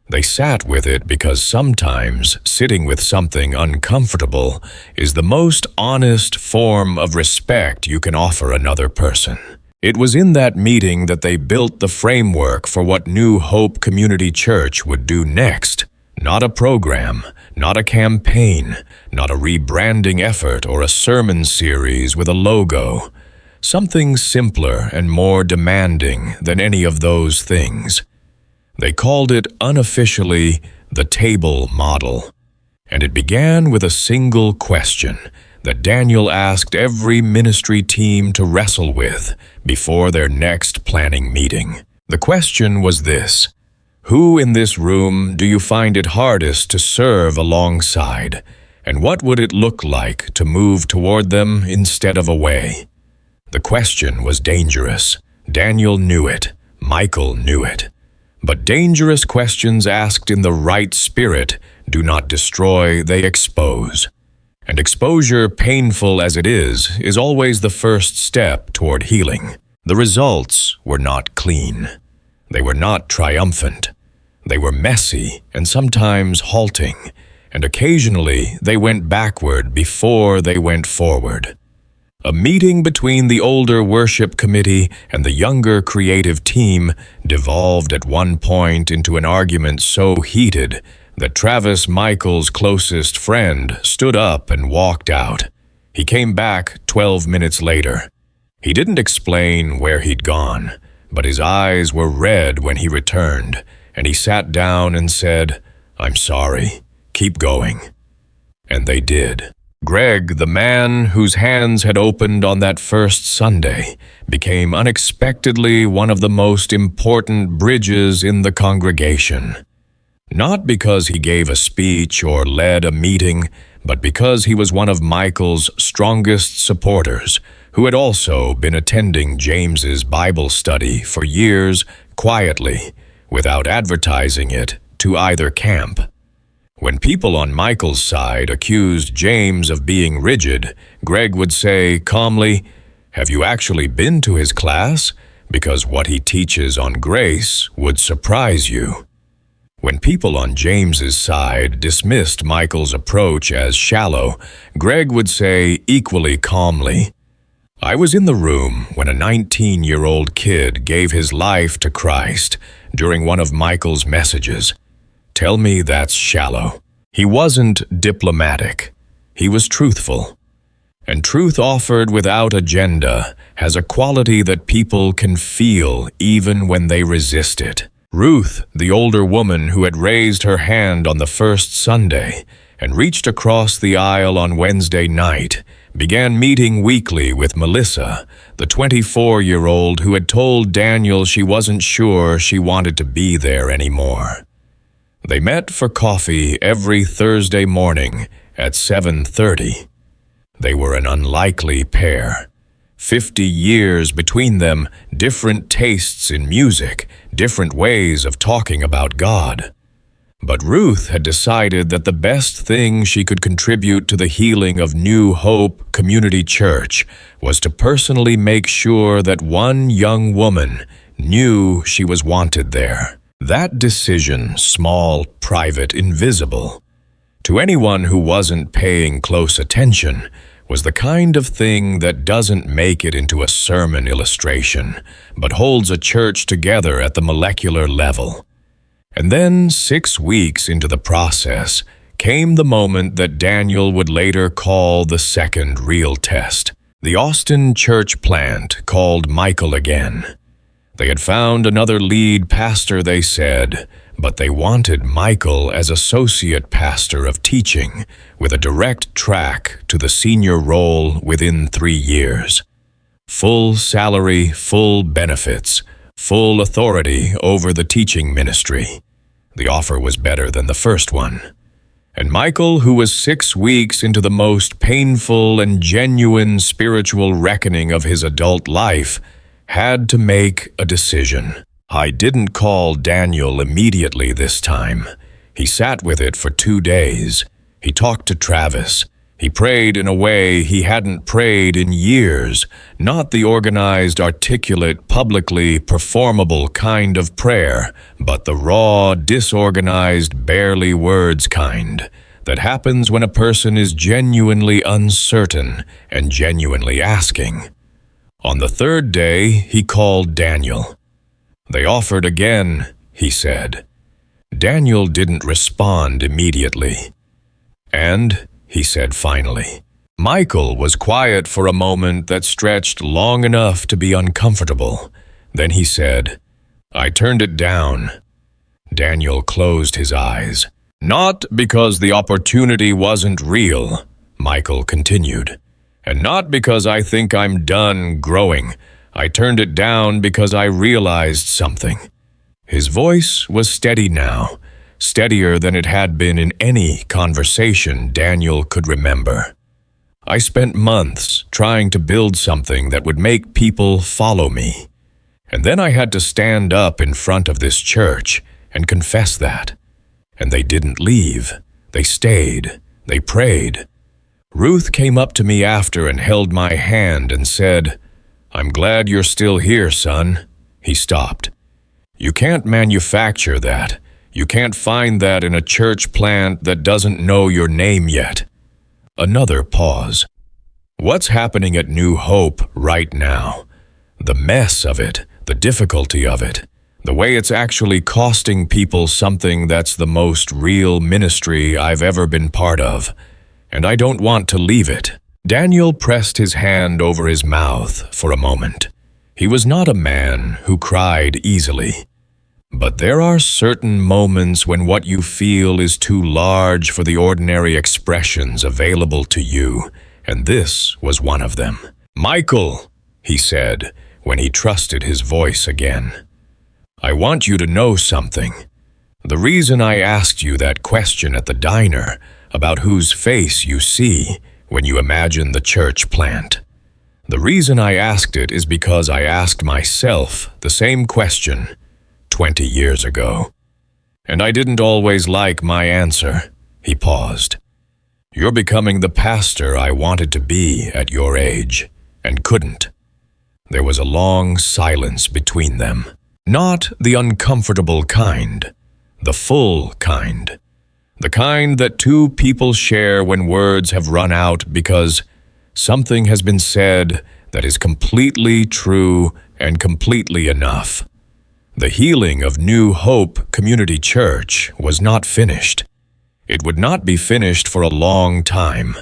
They sat with it because sometimes sitting with something uncomfortable is the most honest form of respect you can offer another person. It was in that meeting that they built the framework for what New Hope Community Church would do next. Not a program, not a campaign, not a rebranding effort or a sermon series with a logo. Something simpler and more demanding than any of those things. They called it unofficially the table model. And it began with a single question that Daniel asked every ministry team to wrestle with before their next planning meeting. The question was this: who in this room do you find it hardest to serve alongside, and what would it look like to move toward them instead of away? The question was dangerous. Daniel knew it. Michael knew it. But dangerous questions asked in the right spirit do not destroy, they expose. And exposure, painful as it is always the first step toward healing. The results were not clean. They were not triumphant. They were messy and sometimes halting, and occasionally they went backward before they went forward. A meeting between the older worship committee and the younger creative team devolved at one point into an argument so heated that Travis, Michael's closest friend, stood up and walked out. He came back 12 minutes later. He didn't explain where he'd gone, but his eyes were red when he returned, and he sat down and said, "I'm sorry. Keep going." And they did. Greg, the man whose hands had opened on that first Sunday, became unexpectedly one of the most important bridges in the congregation. Not because he gave a speech or led a meeting, but because he was one of Michael's strongest supporters, who had also been attending James's Bible study for years quietly, without advertising it to either camp. When people on Michael's side accused James of being rigid, Greg would say calmly, "Have you actually been to his class? Because what he teaches on grace would surprise you." When people on James's side dismissed Michael's approach as shallow, Greg would say equally calmly, "I was in the room when a 19-year-old kid gave his life to Christ during one of Michael's messages. Tell me that's shallow." He wasn't diplomatic. He was truthful. And truth offered without agenda has a quality that people can feel even when they resist it. Ruth, the older woman who had raised her hand on the first Sunday and reached across the aisle on Wednesday night, began meeting weekly with Melissa, the 24-year-old who had told Daniel she wasn't sure she wanted to be there anymore. They met for coffee every Thursday morning at 7:30. They were an unlikely pair. 50 years between them, different tastes in music, different ways of talking about God. But Ruth had decided that the best thing she could contribute to the healing of New Hope Community Church was to personally make sure that one young woman knew she was wanted there. That decision, small, private, invisible, to anyone who wasn't paying close attention, was the kind of thing that doesn't make it into a sermon illustration, but holds a church together at the molecular level. And then, 6 weeks into the process, came the moment that Daniel would later call the second real test. The Austin church plant called Michael again. They had found another lead pastor, they said, but they wanted Michael as associate pastor of teaching, with a direct track to the senior role within 3 years. Full salary, full benefits, full authority over the teaching ministry. The offer was better than the first one. And Michael, who was 6 weeks into the most painful and genuine spiritual reckoning of his adult life, had to make a decision. I didn't call Daniel immediately this time. He sat with it for 2 days. He talked to Travis. He prayed in a way he hadn't prayed in years, not the organized, articulate, publicly performable kind of prayer, but the raw, disorganized, barely words kind that happens when a person is genuinely uncertain and genuinely asking. On the 3rd day, he called Daniel. They offered again, he said. Daniel didn't respond immediately. And, he said finally, Michael was quiet for a moment that stretched long enough to be uncomfortable. Then he said, I turned it down. Daniel closed his eyes. Not because the opportunity wasn't real, Michael continued. And not because I think I'm done growing. I turned it down because I realized something. His voice was steady now, steadier than it had been in any conversation Daniel could remember. I spent months trying to build something that would make people follow me. And then I had to stand up in front of this church and confess that. And they didn't leave. They stayed. They prayed. Ruth came up to me after and held my hand and said, I'm glad you're still here, son. He stopped. You can't manufacture that. You can't find that in a church plant that doesn't know your name yet. Another pause. What's happening at New Hope right now? The mess of it, the difficulty of it, the way it's actually costing people something that's the most real ministry I've ever been part of. And I don't want to leave it. Daniel pressed his hand over his mouth for a moment. He was not a man who cried easily. But there are certain moments when what you feel is too large for the ordinary expressions available to you, and this was one of them. Michael, he said, when he trusted his voice again. I want you to know something. The reason I asked you that question at the diner about whose face you see when you imagine the church plant. The reason I asked it is because I asked myself the same question 20 years ago. And I didn't always like my answer. He paused. You're becoming the pastor I wanted to be at your age, and couldn't. There was a long silence between them. Not the uncomfortable kind, the full kind. The kind that two people share when words have run out because something has been said that is completely true and completely enough. The healing of New Hope Community Church was not finished. It would not be finished for a long time,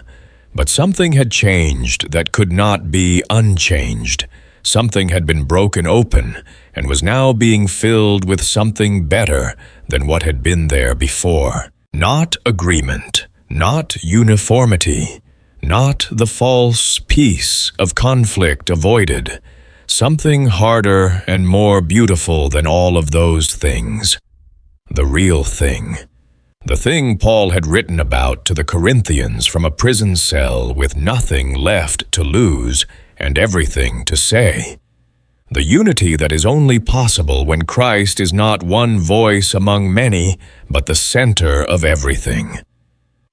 but something had changed that could not be unchanged. Something had been broken open and was now being filled with something better than what had been there before. Not agreement, not uniformity, Not the false peace of conflict avoided, something harder and more beautiful than all of those things. The real thing. The thing Paul had written about to the Corinthians from a prison cell with nothing left to lose and everything to say. The unity that is only possible when Christ is not one voice among many, but the center of everything.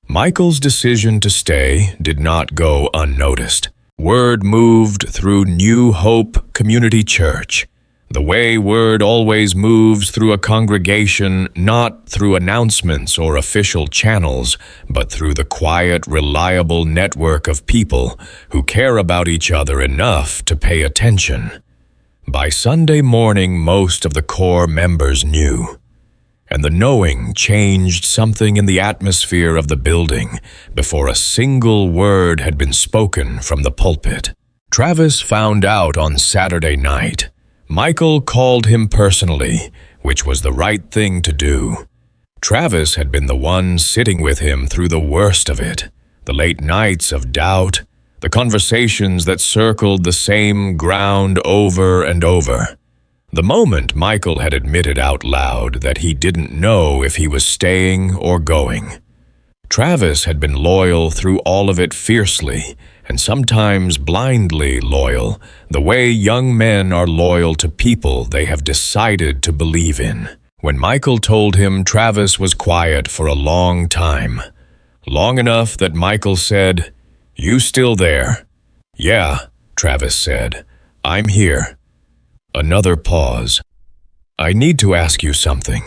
Michael's decision to stay did not go unnoticed. Word moved through New Hope Community Church, the way word always moves through a congregation, not through announcements or official channels, but through the quiet, reliable network of people who care about each other enough to pay attention. By Sunday morning, most of the core members knew, and the knowing changed something in the atmosphere of the building before a single word had been spoken from the pulpit. Travis found out on Saturday night. Michael called him personally, which was the right thing to do. Travis had been the one sitting with him through the worst of it, the late nights of doubt, the conversations that circled the same ground over and over. The moment Michael had admitted out loud that he didn't know if he was staying or going. Travis had been loyal through all of it fiercely, and sometimes blindly loyal, the way young men are loyal to people they have decided to believe in. When Michael told him, Travis was quiet for a long time. Long enough that Michael said, "You still there?" "Yeah," Travis said. "I'm here." Another pause. "I need to ask you something,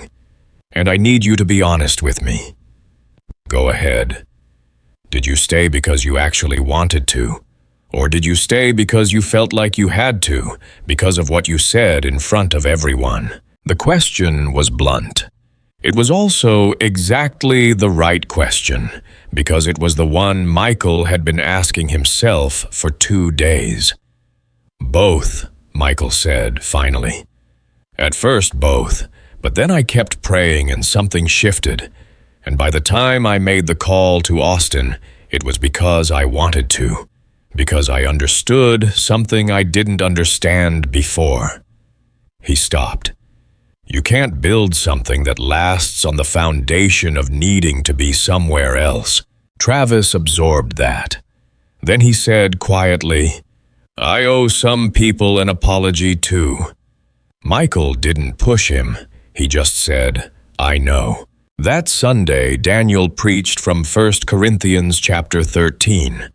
and I need you to be honest with me." "Go ahead." "Did you stay because you actually wanted to? Or did you stay because you felt like you had to, because of what you said in front of everyone?" The question was blunt. It was also exactly the right question, because it was the one Michael had been asking himself for 2 days. "Both," Michael said, finally. "At first, both, but then I kept praying and something shifted. And by the time I made the call to Austin, it was because I wanted to, because I understood something I didn't understand before." He stopped. You can't build something that lasts on the foundation of needing to be somewhere else. Travis absorbed that. Then he said quietly, "I owe some people an apology too." Michael didn't push him. He just said, "I know." That Sunday, Daniel preached from 1 Corinthians chapter 13.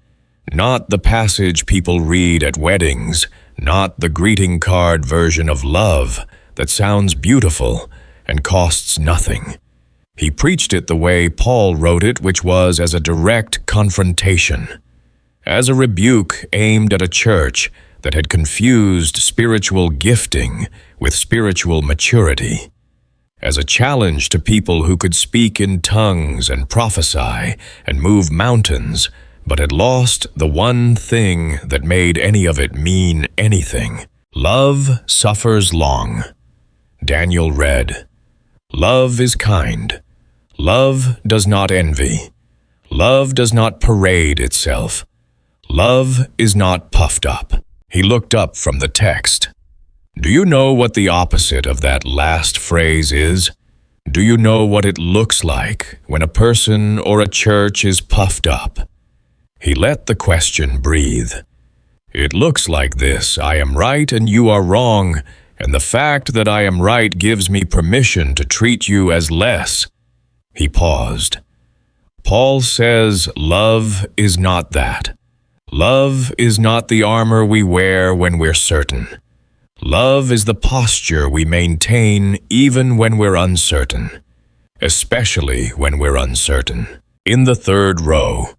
Not the passage people read at weddings, not the greeting card version of love that sounds beautiful and costs nothing. He preached it the way Paul wrote it, which was as a direct confrontation, as a rebuke aimed at a church that had confused spiritual gifting with spiritual maturity, as a challenge to people who could speak in tongues and prophesy and move mountains, but had lost the one thing that made any of it mean anything. Love suffers long. Daniel read, "Love is kind. Love does not envy. Love does not parade itself. Love is not puffed up." He looked up from the text. Do you know what the opposite of that last phrase is? Do you know what it looks like when a person or a church is puffed up? He let the question breathe. It looks like this: I am right and you are wrong, and the fact that I am right gives me permission to treat you as less. He paused. Paul says love is not that. Love is not the armor we wear when we're certain. Love is the posture we maintain even when we're uncertain, especially when we're uncertain. In the third row,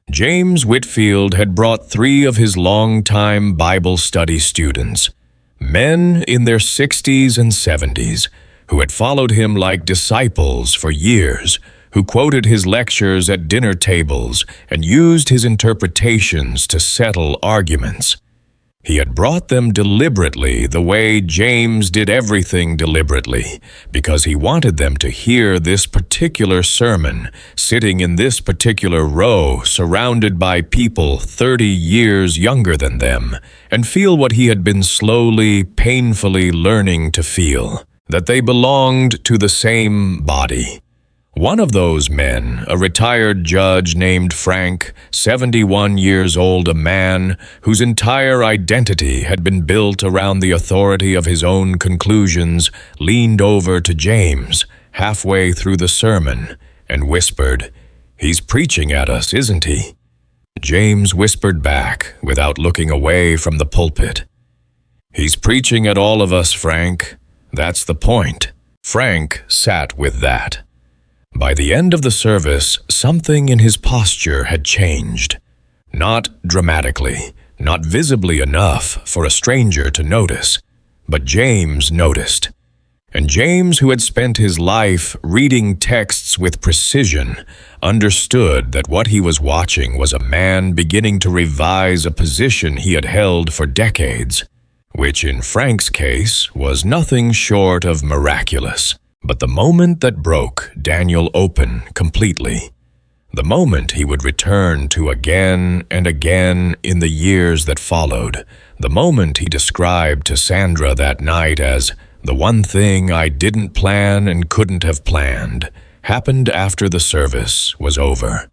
James Whitfield had brought 3 of his longtime Bible study students, men in their 60s and 70s, who had followed him like disciples for years, who quoted his lectures at dinner tables and used his interpretations to settle arguments. He had brought them deliberately the way James did everything deliberately, because he wanted them to hear this particular sermon, sitting in this particular row, surrounded by people 30 years younger than them, and feel what he had been slowly, painfully learning to feel, that they belonged to the same body. One of those men, a retired judge named Frank, 71 years old, a man whose entire identity had been built around the authority of his own conclusions, leaned over to James halfway through the sermon and whispered, "He's preaching at us, isn't he?" James whispered back without looking away from the pulpit, "He's preaching at all of us, Frank. That's the point." Frank sat with that. By the end of the service, something in his posture had changed. Not dramatically, not visibly enough for a stranger to notice, but James noticed. And James, who had spent his life reading texts with precision, understood that what he was watching was a man beginning to revise a position he had held for decades, which in Frank's case was nothing short of miraculous. But the moment that broke Daniel open completely, the moment he would return to again and again in the years that followed, the moment he described to Sandra that night as the one thing I didn't plan and couldn't have planned, happened after the service was over.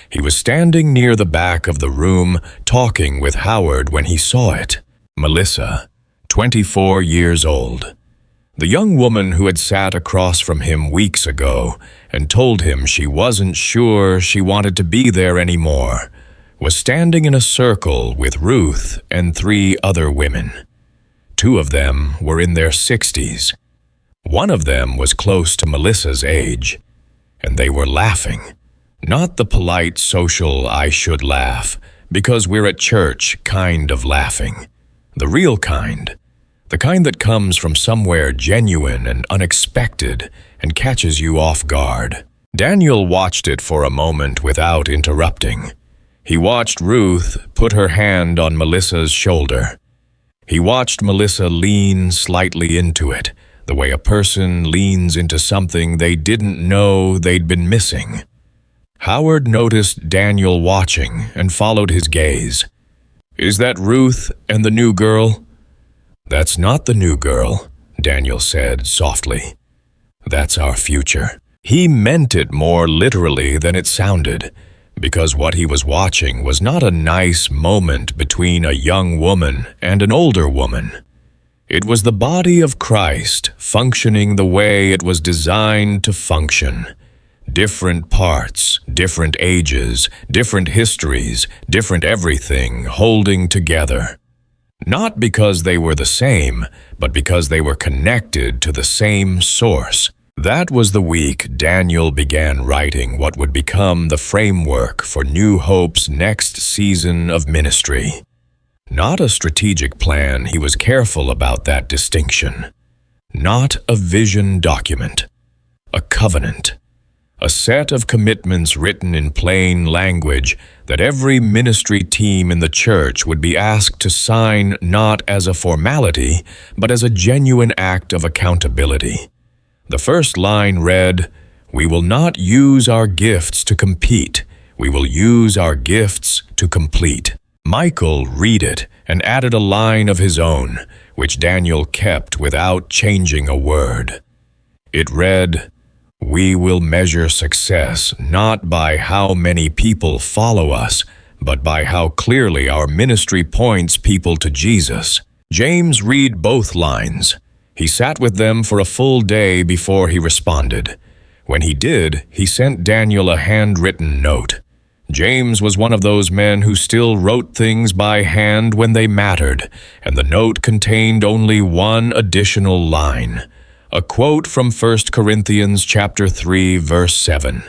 He was standing near the back of the room talking with Howard when he saw it. Melissa, 24 years old. The young woman who had sat across from him weeks ago and told him she wasn't sure she wanted to be there anymore, was standing in a circle with Ruth and 3 other women. 2 of them were in their 60s. One of them was close to Melissa's age, and they were laughing. Not the polite social I should laugh, because we're at church kind of laughing. The real kind. The kind that comes from somewhere genuine and unexpected and catches you off guard. Daniel watched it for a moment without interrupting. He watched Ruth put her hand on Melissa's shoulder. He watched Melissa lean slightly into it, the way a person leans into something they didn't know they'd been missing. Howard noticed Daniel watching and followed his gaze. "Is that Ruth and the new girl?" "That's not the new girl," Daniel said softly. "That's our future." He meant it more literally than it sounded, because what he was watching was not a nice moment between a young woman and an older woman. It was the body of Christ functioning the way it was designed to function. Different parts, different ages, different histories, different everything holding together. Not because they were the same, but because they were connected to the same source. That was the week Daniel began writing what would become the framework for New Hope's next season of ministry. Not a strategic plan, he was careful about that distinction. Not a vision document. A covenant. A set of commitments written in plain language that every ministry team in the church would be asked to sign not as a formality, but as a genuine act of accountability. The first line read, "We will not use our gifts to compete. We will use our gifts to complete." Michael read it and added a line of his own, which Daniel kept without changing a word. It read, "We will measure success not by how many people follow us, but by how clearly our ministry points people to Jesus." James read both lines. He sat with them for a full day before he responded. When he did, he sent Daniel a handwritten note. James was one of those men who still wrote things by hand when they mattered, and the note contained only one additional line. A quote from 1 Corinthians chapter 3, verse 7.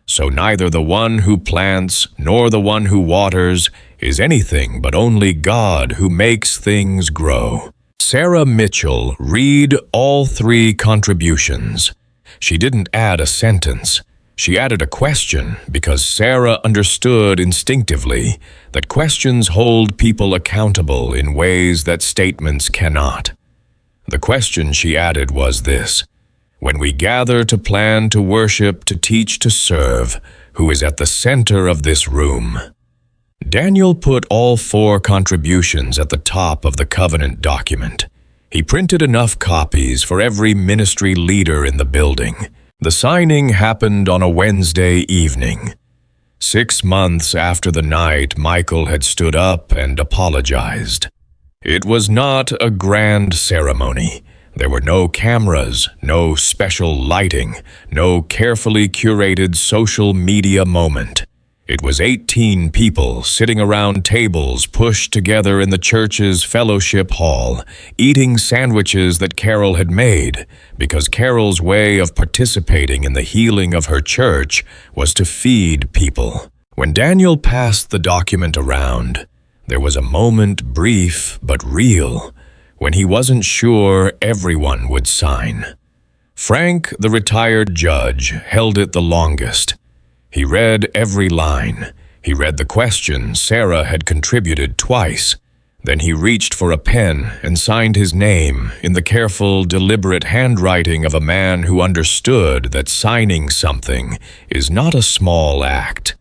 "So neither the one who plants nor the one who waters is anything but only God who makes things grow." Sarah Mitchell read all 3 contributions. She didn't add a sentence. She added a question because Sarah understood instinctively that questions hold people accountable in ways that statements cannot. The question she added was this: when we gather to plan, to worship, to teach, to serve, who is at the center of this room? Daniel put all 4 contributions at the top of the covenant document. He printed enough copies for every ministry leader in the building. The signing happened on a Wednesday evening. 6 months after the night Michael had stood up and apologized. It was not a grand ceremony. There were no cameras, no special lighting, no carefully curated social media moment. It was 18 people sitting around tables pushed together in the church's fellowship hall, eating sandwiches that Carol had made, because Carol's way of participating in the healing of her church was to feed people. When Daniel passed the document around, there was a moment, brief but real, when he wasn't sure everyone would sign. Frank, the retired judge, held it the longest. He read every line. He read the question Sarah had contributed twice. Then he reached for a pen and signed his name in the careful, deliberate handwriting of a man who understood that signing something is not a small act.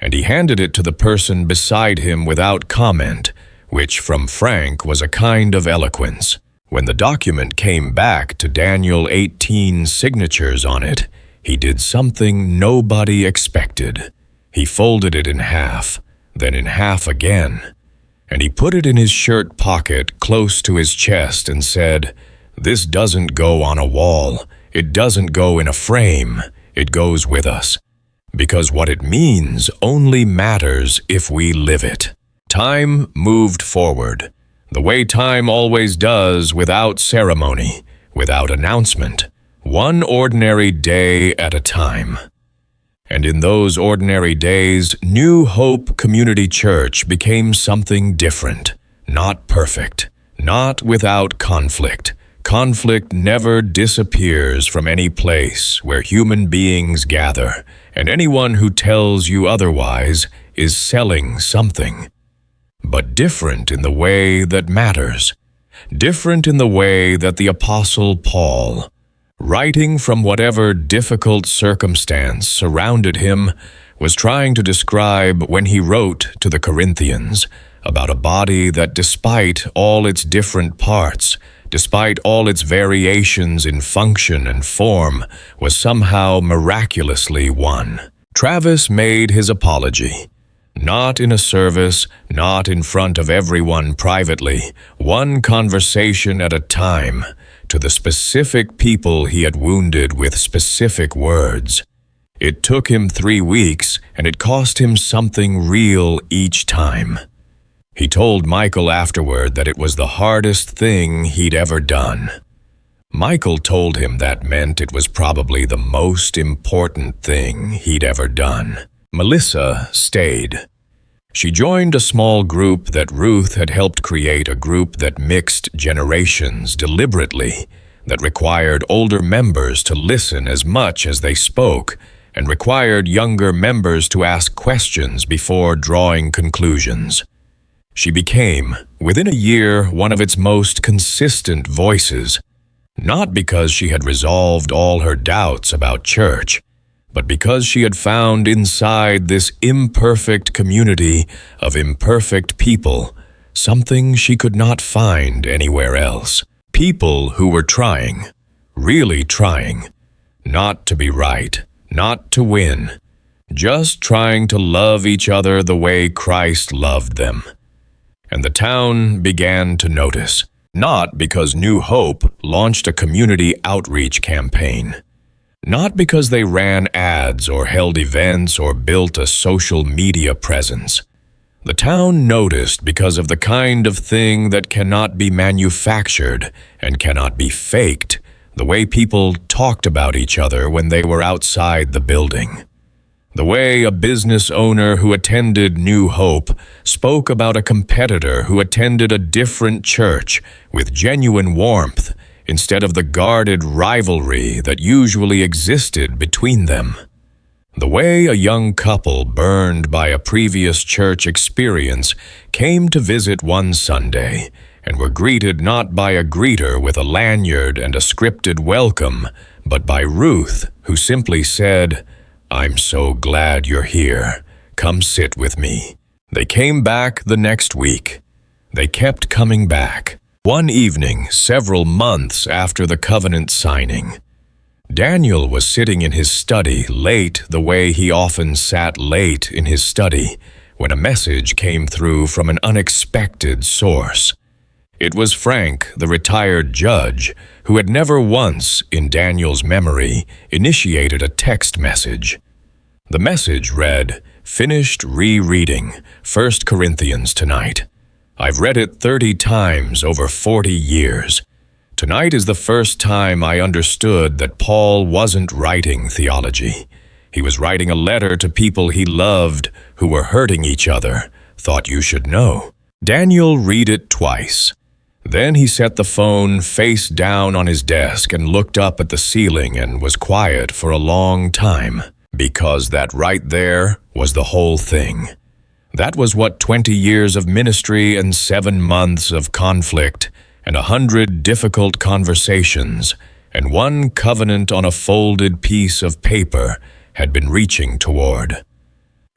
And he handed it to the person beside him without comment, which from Frank was a kind of eloquence. When the document came back to Daniel 18 signatures on it, he did something nobody expected. He folded it in half, then in half again, and he put it in his shirt pocket close to his chest and said, "This doesn't go on a wall. It doesn't go in a frame. It goes with us. Because what it means only matters if we live it." Time moved forward, the way time always does, without ceremony, without announcement. One ordinary day at a time. And in those ordinary days, New Hope Community Church became something different, not perfect, not without conflict. Conflict never disappears from any place where human beings gather, and anyone who tells you otherwise is selling something. But different in the way that matters, different in the way that the Apostle Paul, writing from whatever difficult circumstance surrounded him, was trying to describe when he wrote to the Corinthians about a body that, despite all its different parts, despite all its variations in function and form, was somehow miraculously one. Travis made his apology. Not in a service, not in front of everyone privately, one conversation at a time, to the specific people he had wounded with specific words. It took him 3 weeks, and it cost him something real each time. He told Michael afterward that it was the hardest thing he'd ever done. Michael told him that meant it was probably the most important thing he'd ever done. Melissa stayed. She joined a small group that Ruth had helped create, a group that mixed generations deliberately, that required older members to listen as much as they spoke, and required younger members to ask questions before drawing conclusions. She became, within a year, one of its most consistent voices, not because she had resolved all her doubts about church, but because she had found inside this imperfect community of imperfect people something she could not find anywhere else. People who were trying, really trying, not to be right, not to win, just trying to love each other the way Christ loved them. And the town began to notice, not because New Hope launched a community outreach campaign, not because they ran ads or held events or built a social media presence. The town noticed because of the kind of thing that cannot be manufactured and cannot be faked, the way people talked about each other when they were outside the building. The way a business owner who attended New Hope spoke about a competitor who attended a different church with genuine warmth, instead of the guarded rivalry that usually existed between them. The way a young couple burned by a previous church experience came to visit one Sunday and were greeted not by a greeter with a lanyard and a scripted welcome, but by Ruth, who simply said, "I'm so glad you're here. Come sit with me." They came back the next week. They kept coming back. One evening, several months after the covenant signing, Daniel was sitting in his study late the way he often sat late in his study when a message came through from an unexpected source. It was Frank, the retired judge, who had never once, in Daniel's memory, initiated a text message. The message read, "Finished rereading 1 Corinthians tonight. I've read it 30 times over 40 years. Tonight is the first time I understood that Paul wasn't writing theology. He was writing a letter to people he loved who were hurting each other. Thought you should know." Daniel read it twice. Then he set the phone face down on his desk and looked up at the ceiling and was quiet for a long time, because that right there was the whole thing. That was what 20 years of ministry and 7 months of conflict and 100 difficult conversations and one covenant on a folded piece of paper had been reaching toward.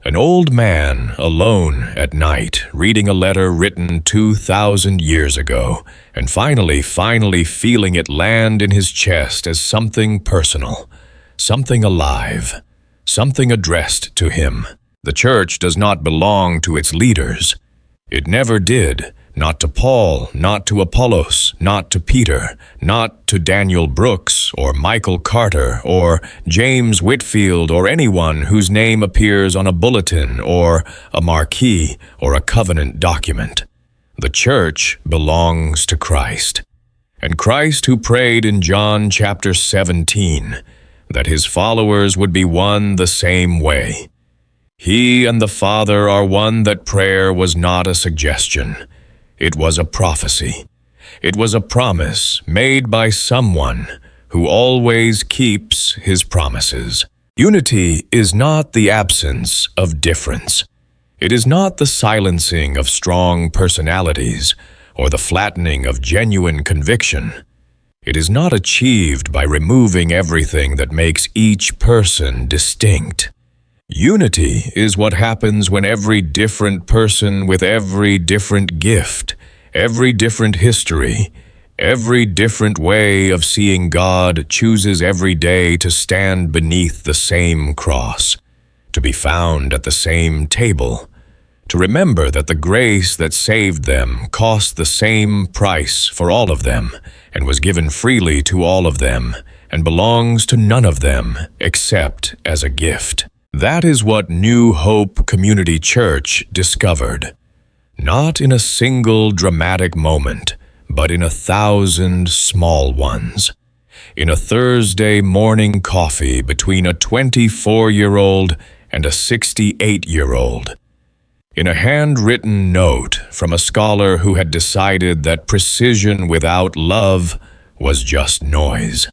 An old man alone at night reading a letter written 2,000 years ago and finally feeling it land in his chest as something personal, something alive, something addressed to him. The church does not belong to its leaders. It never did. Not to Paul, not to Apollos, not to Peter, not to Daniel Brooks or Michael Carter or James Whitfield or anyone whose name appears on a bulletin or a marquee or a covenant document. The church belongs to Christ. And Christ, who prayed in John chapter 17 that his followers would be one the same way. He and the Father are one. That prayer was not a suggestion. It was a prophecy. It was a promise made by someone who always keeps his promises. Unity is not the absence of difference. It is not the silencing of strong personalities or the flattening of genuine conviction. It is not achieved by removing everything that makes each person distinct. Unity is what happens when every different person with every different gift, every different history, every different way of seeing God chooses every day to stand beneath the same cross, to be found at the same table, to remember that the grace that saved them cost the same price for all of them and was given freely to all of them and belongs to none of them except as a gift. That is what New Hope Community Church discovered. Not in a single dramatic moment, but in 1,000 small ones. In a Thursday morning coffee between a 24-year-old and a 68-year-old. In a handwritten note from a scholar who had decided that precision without love was just noise.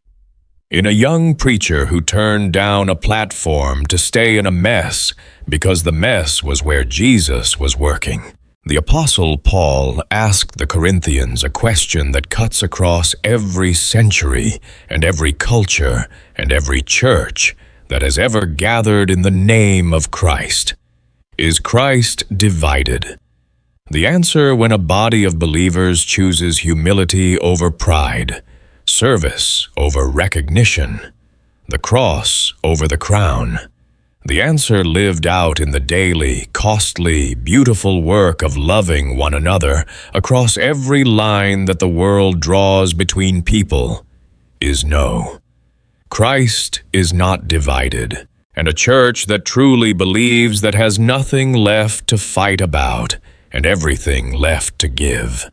In a young preacher who turned down a platform to stay in a mess because the mess was where Jesus was working. The Apostle Paul asked the Corinthians a question that cuts across every century and every culture and every church that has ever gathered in the name of Christ. Is Christ divided? The answer when a body of believers chooses humility over pride, service over recognition, the cross over the crown. The answer lived out in the daily, costly, beautiful work of loving one another across every line that the world draws between people is no. Christ is not divided, and a church that truly believes that has nothing left to fight about and everything left to give.